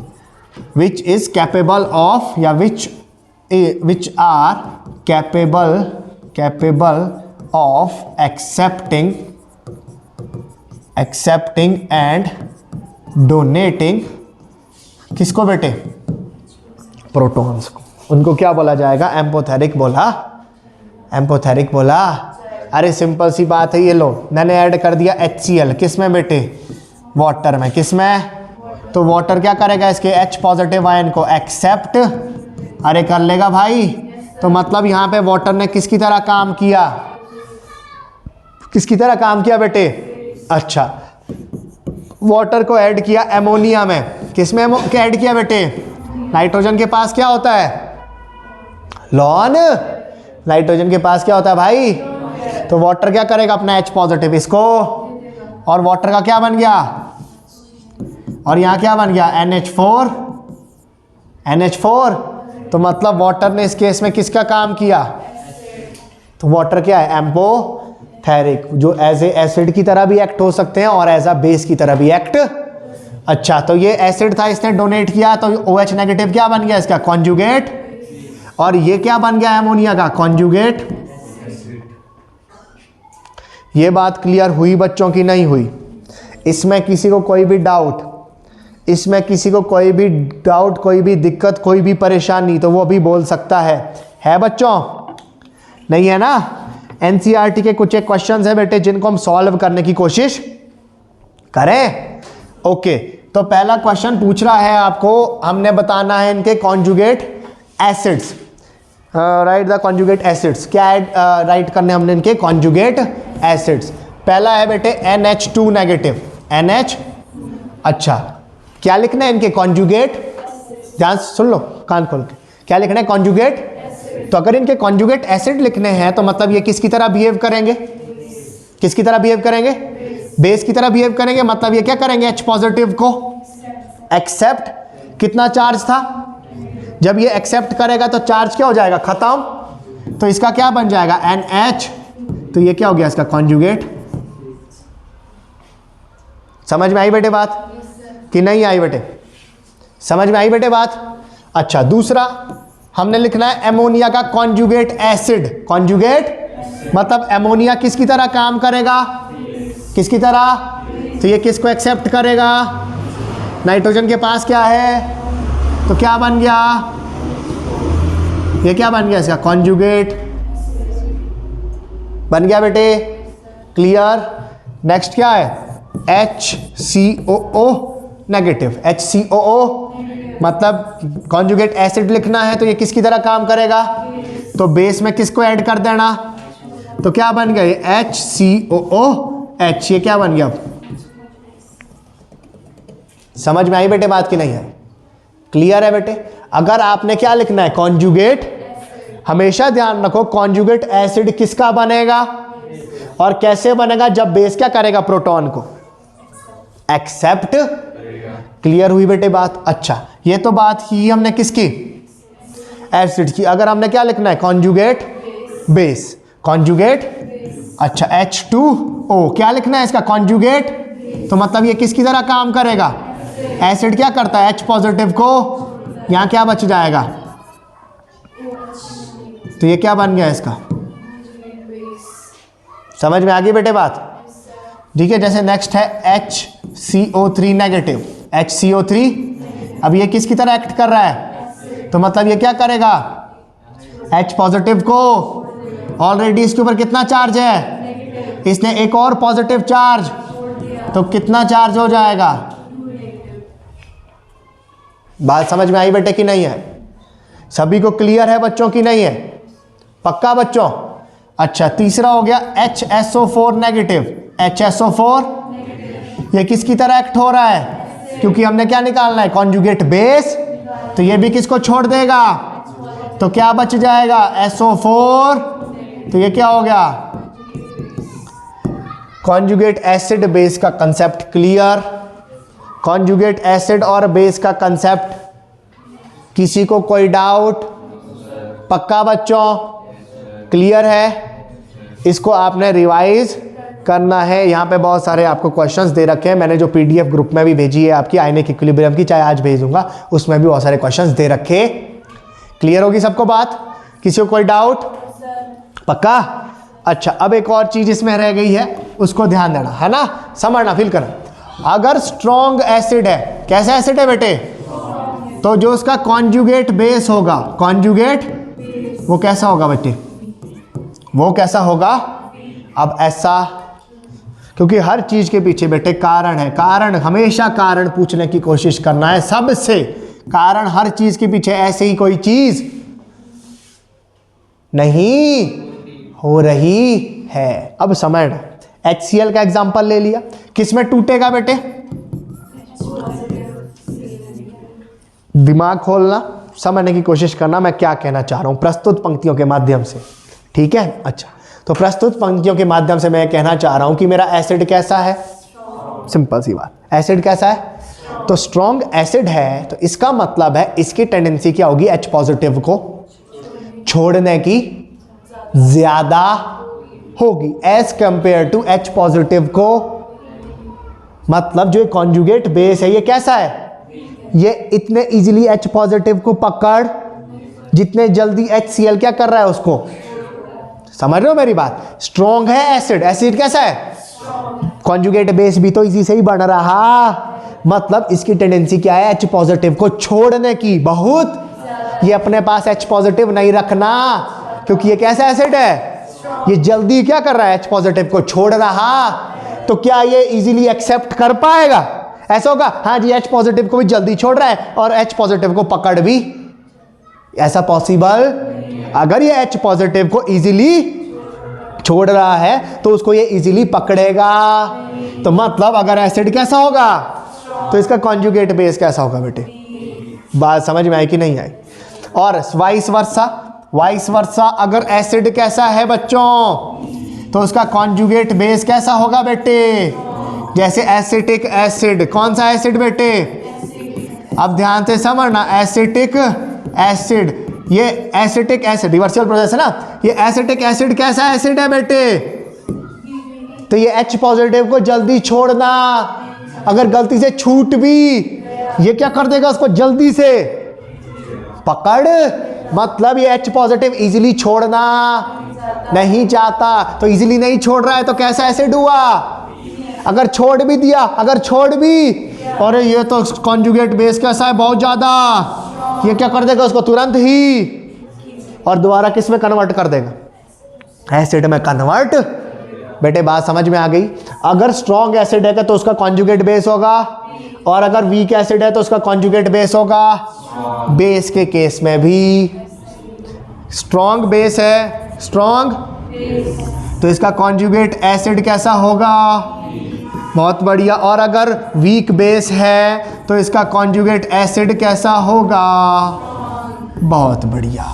A: which is capable of या which are capable of accepting and donating किसको बेटे, प्रोटॉन्स को, उनको क्या बोला जाएगा, एम्पोथेरिक बोला, एम्पोथेरिक बोला। अरे सिंपल सी बात है, ये लो मैंने ऐड कर दिया HCl, किस में बेटे, वाटर में, किस में, तो वाटर क्या करेगा, इसके H पॉजिटिव आयन को एक्सेप्ट, अरे कर लेगा भाई, तो मतलब यहां पे वाटर ने किसकी तरह काम किया, किसकी तरह काम किया बेटे, अच्छा, वाटर को ऐड किया एमोनिया में, किसमें ऐड किया बेटे, नाइट्रोजन के पास क्या होता है, लॉन, नाइट्रोजन के पास क्या होता है भाई, तो वाटर क्या करेगा अपना H पॉजिटिव इसको, और वाटर का क्या बन गया, और यहां क्या बन गया NH4, तो मतलब वाटर ने इस केस में किसका काम किया, तो वाटर क्या है, एम्पोथेरिक, जो एज ए एसिड की तरह भी एक्ट हो सकते हैं और एज अ बेस की तरह भी एक्ट। अच्छा, तो ये एसिड था, इसने डोनेट किया, तो OH नेगेटिव क्या बन गया इसका, कॉन्जुगेट, और ये क्या बन गया एमोनिया का, कॉन्जुगेट। ये बात क्लियर हुई बच्चों की नहीं हुई, इसमें किसी को कोई भी डाउट, इसमें किसी को कोई भी डाउट, कोई भी दिक्कत, कोई भी परेशानी, तो वो भी बोल सकता है बच्चों, नहीं है ना। एनसीईआरटी के कुछ एक क्वेश्चंस है बेटे जिनको हम सॉल्व करने की कोशिश करें। ओके, तो पहला क्वेश्चन पूछ रहा है आपको, हमने बताना है इनके conjugate acids, right the conjugate acids, क्या राइट करने हमने इनके कॉन्जुगेट एसिड्स। पहला है बेटे NH2 नेगेटिव, NH, अच्छा क्या लिखना है इनके कॉन्जुगेट, ध्यान सुन लो कान खोल के, क्या लिखना है कॉन्जुगेट, तो अगर इनके कॉन्जुगेट एसिड लिखने हैं तो मतलब ये किसकी तरह बिहेव करेंगे, किसकी तरह बिहेव करेंगे, बेस की तरह बिहेव करेंगे, मतलब ये क्या करेंगे H पॉजिटिव को एक्सेप्ट, कितना चार्ज था, जब ये एक्सेप्ट करेगा तो चार्ज क्या हो जाएगा, खत्म, तो इसका क्या बन जाएगा NH, तो ये क्या हो गया इसका कॉन्जुगेट। समझ में आई बेटे बात कि नहीं आई बेटे, समझ में आई बेटे बात। अच्छा, दूसरा हमने लिखना है एमोनिया का कॉन्जुगेट एसिड, कॉन्जुगेट मतलब एमोनिया किसकी तरह काम करेगा, किसकी तरह, तो ये किसको एक्सेप्ट करेगा, नाइट्रोजन के पास क्या है, तो क्या बन गया, ये क्या बन गया इसका कॉन्जुगेट बन गया बेटे, क्लियर। नेक्स्ट क्या है HCOO नेगेटिव, HCOO मतलब कॉन्जुगेट एसिड लिखना है तो ये किसकी तरह काम करेगा, तो बेस में किसको ऐड कर देना, तो क्या बन गया HCOOH, ये क्या बन गया, समझ में आई बेटे बात की नहीं है, क्लियर है बेटे। अगर आपने क्या लिखना है कॉन्जुगेट, हमेशा ध्यान रखो कॉन्जुगेट एसिड किसका बनेगा और कैसे बनेगा, जब बेस क्या करेगा प्रोटॉन को एक्सेप्ट, क्लियर हुई बेटे बात। अच्छा, ये तो बात की हमने किसकी, एसिड की। अगर हमने क्या लिखना है कॉन्जुगेट बेस, कॉन्जुगेट, अच्छा H2O क्या लिखना है इसका कॉन्जुगेट, तो मतलब ये किसकी तरह काम करेगा, एसिड क्या करता है H पॉजिटिव को, यहां क्या बच जाएगा, तो ये क्या बन गया इसका, समझ में आ गई बेटे बात, ठीक है। जैसे नेक्स्ट है HCO3 नेगेटिव, HCO3, अब ये किसकी तरह एक्ट कर रहा है, तो मतलब ये क्या करेगा H पॉजिटिव को ऑलरेडी इसके ऊपर कितना चार्ज है, इसने एक और पॉजिटिव चार्ज, तो कितना चार्ज हो जाएगा। बात समझ में आई बेटे कि नहीं है? सभी को क्लियर है बच्चों की नहीं है? पक्का बच्चों? अच्छा, तीसरा हो गया HSO4 नेगेटिव। HSO4 ये किसकी तरह एक्ट हो रहा है, क्योंकि हमने क्या निकालना है, कॉन्जुगेट बेस, तो ये भी किसको छोड़ देगा, तो क्या बच जाएगा, SO4, तो ये क्या हो गया, कॉन्जुगेट एसिड बेस का कंसेप्ट क्लियर। कॉन्जुगेट एसिड और बेस का कंसेप्ट, किसी को कोई डाउट? पक्का बच्चों? क्लियर है? इसको आपने रिवाइज करना है। यहाँ पे बहुत सारे आपको क्वेश्चंस दे रखे हैं, मैंने जो पीडीएफ ग्रुप में भी भेजी है आपकी आयनिक इक्विलिब्रियम की, चाहे आज भेजूंगा, उसमें भी बहुत सारे क्वेश्चंस दे रखे। क्लियर होगी सबको बात? किसी को कोई डाउट? पक्का? अच्छा, अब एक और चीज इसमें रह गई है, उसको ध्यान देना है ना, समझना, फील करना। अगर स्ट्रॉन्ग एसिड है, कैसा एसिड है बेटे, तो जो उसका कॉन्जुगेट बेस होगा, कॉन्जुगेट वो कैसा होगा बेटे, वो कैसा होगा। अब ऐसा, क्योंकि हर चीज के पीछे बेटे कारण है, कारण हमेशा कारण पूछने की कोशिश करना है सबसे। कारण हर चीज के पीछे ऐसे ही कोई चीज नहीं हो रही है। अब समझ, HCl का एग्जांपल ले लिया, किसमें टूटेगा बेटे, दिमाग खोलना, समझने की कोशिश करना मैं क्या कहना चाह रहा हूं प्रस्तुत पंक्तियों के माध्यम से, ठीक है। अच्छा, तो प्रस्तुत पंक्तियों के माध्यम से मैं कहना चाह रहा हूं कि मेरा एसिड कैसा है, सिंपल सी बात, एसिड कैसा है, तो स्ट्रॉन्ग एसिड है, तो इसका मतलब है इसकी टेंडेंसी क्या होगी, H पॉजिटिव को छोड़ने की ज्यादा होगी as compare to H positive को। मतलब जो कॉन्जुगेट बेस है ये कैसा है, ये इतने इजीली H पॉजिटिव को पकड़, जितने जल्दी HCl क्या कर रहा है उसको, समझ रहे हो मेरी बात। स्ट्रॉन्ग है एसिड, एसिड कैसा है, कॉन्जुगेट बेस भी तो इसी से ही बन रहा, मतलब इसकी टेंडेंसी क्या है, H पॉजिटिव को छोड़ने की बहुत, ये अपने पास H पॉजिटिव नहीं रखना, क्योंकि ये कैसा एसिड है, ये जल्दी क्या कर रहा है, H पॉजिटिव को छोड़ रहा, तो क्या ये इजीली एक्सेप्ट कर पाएगा, ऐसा होगा, हाँ जी H पॉजिटिव को भी जल्दी छोड़ रहा है और H पॉजिटिव को पकड़ भी, ऐसा पॉसिबल। अगर ये H पॉजिटिव को इजीली छोड़ रहा है तो उसको ये इजीली पकड़ेगा, तो मतलब अगर एसिड कैसा होगा तो इसका कॉन्जुगेट बेस कैसा होगा बेटे, बात समझ में आई कि नहीं आई। और वाइस वर्सा, वाइस वर्सा अगर एसिड कैसा है बच्चों तो उसका कॉन्जुगेट बेस कैसा होगा बेटे, जैसे एसिटिक एसिड, कौन सा एसिड बेटे, अब ध्यान से समझना, एसिटिक एसिड, ये एसिटिक एसिड रिवर्सल प्रोसेस है ना, ये एसिटिक एसिड कैसा एसिड है बेटे, तो ये H पॉजिटिव को जल्दी छोड़ना, अगर गलती से छूट भी ये क्या कर देगा, उसको जल्दी से पकड़, मतलब ये H पॉजिटिव इजीली छोड़ना नहीं चाहता, तो इजीली नहीं छोड़ रहा है तो कैसा एसिड हुआ, अगर छोड़ भी दिया, अगर छोड़ भी, और ये तो कॉन्जुगेट बेस कैसा है बहुत ज्यादा, ये क्या कर देगा उसको तुरंत ही, और दोबारा किस में कन्वर्ट कर देगा, एसिड में कन्वर्ट। बेटे बात समझ में आ गई। अगर स्ट्रॉन्ग एसिड है तो उसका कॉन्जुगेट बेस होगा, और अगर वीक एसिड है तो उसका कॉन्जुगेट बेस होगा। बेस के केस में भी स्ट्रॉन्ग बेस है, स्ट्रॉन्ग, तो इसका कॉन्जुगेट एसिड कैसा होगा, बहुत बढ़िया। और अगर वीक बेस है तो इसका कॉन्जुगेट एसिड कैसा होगा, बहुत बढ़िया।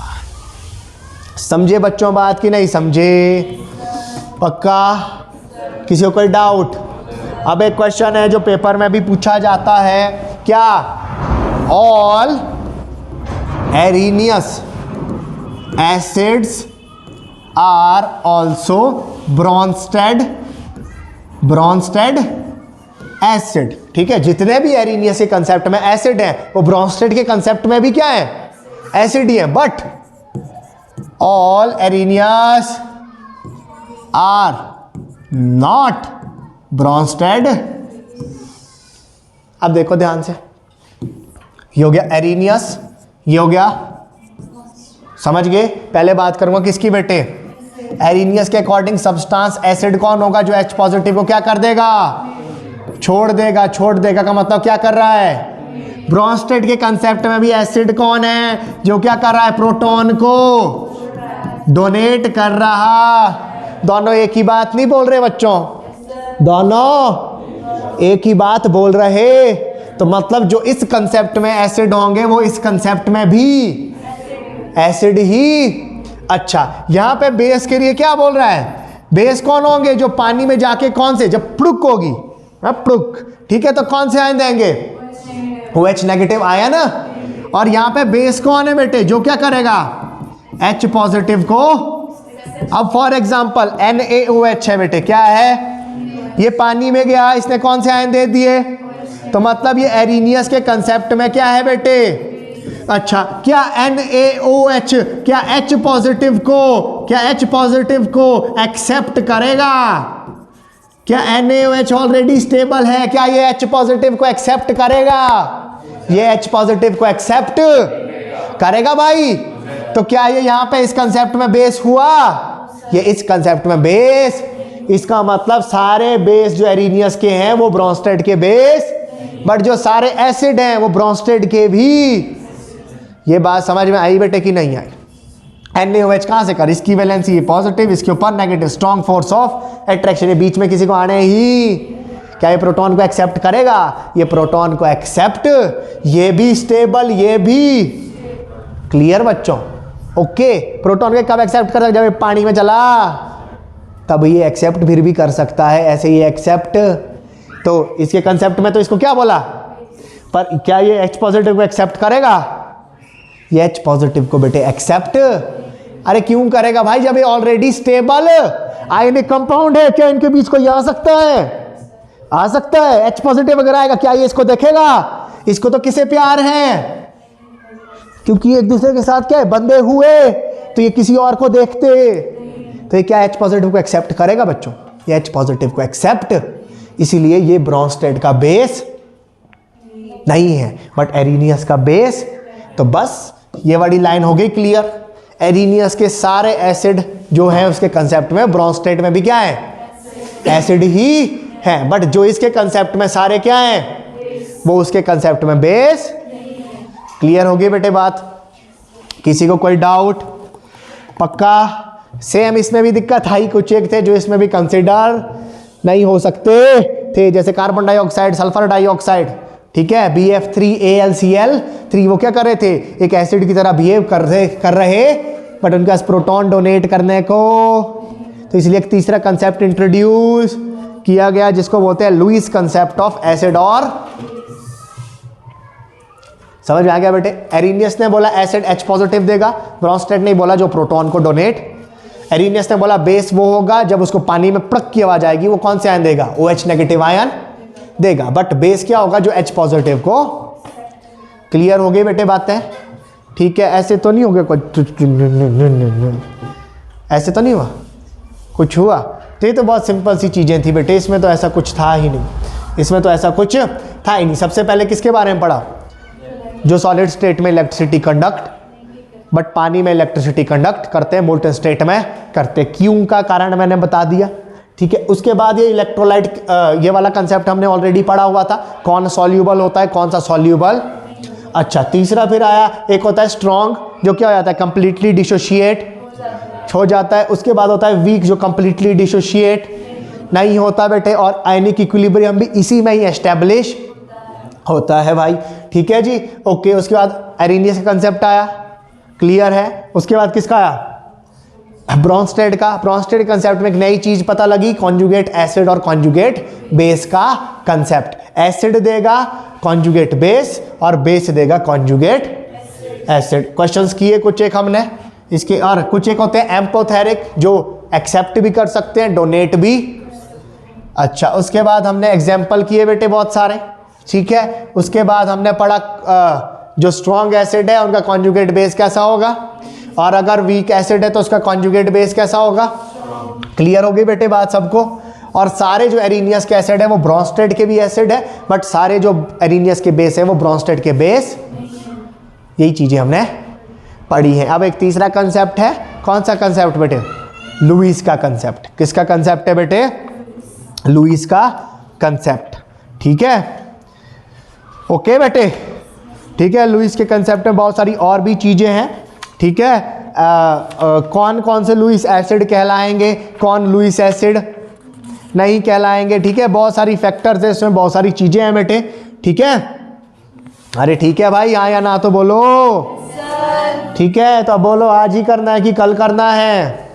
A: समझे बच्चों बात की नहीं समझे, पक्का? किसी को कोई डाउट? अब एक क्वेश्चन है जो पेपर में भी पूछा जाता है, क्या all Arrhenius acids are also Bronsted, Bronsted acid, ठीक है, जितने भी एरिनियस के कंसेप्ट में एसिड है वो ब्रॉन्स्टेड के कंसेप्ट में भी क्या है, एसिड ही है। But all Arrhenius are not Bronsted. अब देखो ध्यान से, ये हो गया एरिनियस, ये हो गया, समझ गए। पहले बात करूंगा किसकी बेटे, एरिनियस के अकॉर्डिंग सब्सटेंस एसिड कौन होगा जो H पॉजिटिव को क्या कर देगा, छोड़ देगा। छोड़ देगा का मतलब क्या कर रहा है, ब्रोंस्टेड के कंसेप्ट में भी एसिड कौन है जो क्या कर रहा है, प्रोटॉन को डोनेट कर रहा। दोनों एक ही बात नहीं बोल रहे बच्चों, दोनों एक ही बात बोल रहे। तो मतलब जो इस कंसेप्ट में एसिड होंगे वो इस कंसेप्ट में भी एसिड ही। अच्छा, यहां पे बेस के लिए क्या बोल रहा है, बेस कौन होंगे जो पानी में जाके कौन से, जब प्रुक होगी, प्रुक, ठीक है, तो कौन से आयन देंगे, OH नेगेटिव आयन। और यहां पे बेस कौन है बेटे जो क्या करेगा, H पॉजिटिव को। अब फॉर एग्जांपल NaOH है बेटे, क्या है, ये पानी में गया, इसने कौन से आयन दे दिए, तो मतलब ये एरिनियस के कंसेप्ट में क्या है बेटे। अच्छा, क्या NaOH क्या H पॉजिटिव को, क्या H पॉजिटिव को एक्सेप्ट करेगा, क्या NaOH ऑलरेडी स्टेबल है, क्या ये H पॉजिटिव को एक्सेप्ट करेगा, ये H पॉजिटिव को एक्सेप्ट करेगा भाई। तो क्या ये यहां पे इस कंसेप्ट में बेस हुआ, ये इस कंसेप्ट में बेस। इसका मतलब सारे बेस जो एरिनियस के हैं वो ब्रोंस्टेड के बेस, बट जो सारे एसिड हैं वो ब्रोंस्टेड के भी। ये बात समझ में आई बेटे कि नहीं आई। NaOH कहां से कर, इसकी वैलेंसी पॉजिटिव, इसके ऊपर negative, strong force of attraction, ये बीच में किसी को आने ही। क्या ये प्रोटॉन को एक्सेप्ट करेगा, ये प्रोटॉन को एक्सेप्ट, ये भी स्टेबल, ये भी क्लियर बच्चों। ओके, प्रोटॉन के कब एक्सेप्ट कर सकता, जब ये पानी में चला तब ये एक्सेप्ट फिर भी कर सकता है, ऐसे ये एक्सेप्ट। तो इसके कंसेप्ट में तो इसको क्या बोला, पर क्या ये H पॉजिटिव को एक्सेप्ट करेगा, ये H पॉजिटिव को बेटे एक्सेप्ट। अरे क्यों करेगा भाई, जब ये ऑलरेडी स्टेबल आयनिक कंपाउंड है, क्या इनके बीच कोई आ सकता है, आ सकता है। H पॉजिटिव अगर आएगा क्या ये इसको देखेगा, इसको तो किसे प्यार है, क्योंकि एक दूसरे के साथ क्या है, बंधे हुए, तो ये किसी और को देखते, तो ये क्या H पॉजिटिव को एक्सेप्ट करेगा बच्चों, ये H पॉजिटिव को एक्सेप्ट। इसीलिए ये ब्रोंस्टेड का बेस नहीं है, बट एरिनियस का बेस। तो बस ये वाली लाइन हो गई क्लियर। एरिनियस के सारे एसिड जो हैं उसके कंसेप्ट में, ब्रोंस्टेड में भी क्या है, एसिड ही है, बट जो इसके कंसेप्ट में सारे क्या हैं, वो उसके कंसेप्ट में बेस। क्लियर हो गई बेटे बात, किसी को कोई डाउट, पक्का। सेम इसमें भी दिक्कत आई, कुछ एक थे जो इसमें भी कंसिडर नहीं हो सकते थे, जैसे कार्बन डाइऑक्साइड, सल्फर डाइऑक्साइड, ठीक है, BF3AlCl3, वो क्या कर रहे थे, एक एसिड की तरह बिहेव कर रहे, बट उनके पास प्रोटॉन डोनेट करने को। तो इसलिए एक तीसरा कंसेप्ट इंट्रोड्यूस किया गया जिसको बोलते हैं लुईस कंसेप्ट ऑफ एसिड। और समझ में आ गया बेटे। एरिनियस ने बोला एसिड H पॉजिटिव देगा, ब्रोंस्टेड ने बोला जो प्रोटॉन को डोनेट। एरिनियस ने बोला बेस वो होगा जब उसको पानी में पड़क की आवाज आएगी, वो कौन से आयन देगा, OH नेगेटिव आयन देगा, बट बेस क्या होगा, जो H पॉजिटिव को। क्लियर हो गई बेटे बातें, ठीक है। ऐसे तो नहीं हो गया कुछ, ऐसे तो नहीं हुआ, कुछ हुआ तो ये तो बहुत सिंपल सी चीजें थी बेटे, इसमें तो ऐसा कुछ था ही नहीं, इसमें तो ऐसा कुछ था ही नहीं। सबसे पहले किसके बारे में पढ़ा, जो सॉलिड स्टेट में इलेक्ट्रिसिटी कंडक्ट, बट पानी में इलेक्ट्रिसिटी कंडक्ट करते हैं, मोल्टन स्टेट में करते। क्यों का कारण मैंने बता दिया, ठीक है। उसके बाद ये इलेक्ट्रोलाइट, ये वाला कंसेप्ट हमने ऑलरेडी पढ़ा हुआ था, कौन सॉल्यूबल होता है, कौन सा सॉल्यूबल। अच्छा, तीसरा फिर आया, एक होता है स्ट्रॉन्ग जो क्या हो जाता है, कंप्लीटली डिसोशिएट हो जाता है। उसके बाद होता है वीक जो कंप्लीटली डिसोशिएट नहीं होता बेटे, और आयनिक इक्विलिब्रियम भी इसी में ही एस्टेब्लिश होता है भाई, ठीक है जी। ओके, उसके बाद एरिनियस का कंसेप्ट आया, क्लियर है। उसके बाद किसका आया, ब्रोंस्टेड का। ब्रोंस्टेड कंसेप्ट में एक नई चीज पता लगी, कॉन्जुगेट एसिड और कॉन्जुगेट बेस का कंसेप्ट। एसिड देगा कॉन्जुगेट बेस और बेस देगा कॉन्जुगेट एसिड। क्वेश्चंस किए कुछ एक हमने इसके, और कुछ एक होते हैं एम्पोथेरिक जो एक्सेप्ट भी कर सकते हैं, डोनेट भी। अच्छा, उसके बाद हमने एग्जाम्पल किए बेटे बहुत सारे, ठीक है। उसके बाद हमने पढ़ा जो स्ट्रॉन्ग एसिड है उनका कॉन्जुगेट बेस कैसा होगा, और अगर वीक एसिड है तो उसका कॉन्जुगेट बेस कैसा होगा। क्लियर हो गई बेटे बात सबको। और सारे जो एरिनियस के एसिड है वो ब्रोंस्टेड के भी एसिड है, बट सारे जो एरिनियस के बेस है वो ब्रोंस्टेड के बेस। यही चीजें हमने पढ़ी हैं। अब एक तीसरा कंसेप्ट है, कौन सा कंसेप्ट बेटे, लुईस का कंसेप्ट। किसका कंसेप्ट है बेटे? लुईस का कंसेप्ट। ठीक है, ओके बेटे, ठीक है। लुईस के कंसेप्ट में बहुत सारी और भी चीजें हैं। ठीक है, कौन कौन से लुईस एसिड कहलाएंगे, कौन लुईस एसिड नहीं कहलाएंगे। ठीक है, बहुत सारी फैक्टर्स है इसमें, बहुत सारी चीजें हैं बेटे। ठीक है, अरे ठीक है भाई, हाँ या ना तो बोलो। ठीक है, तो अब बोलो आज ही करना है कि कल करना है?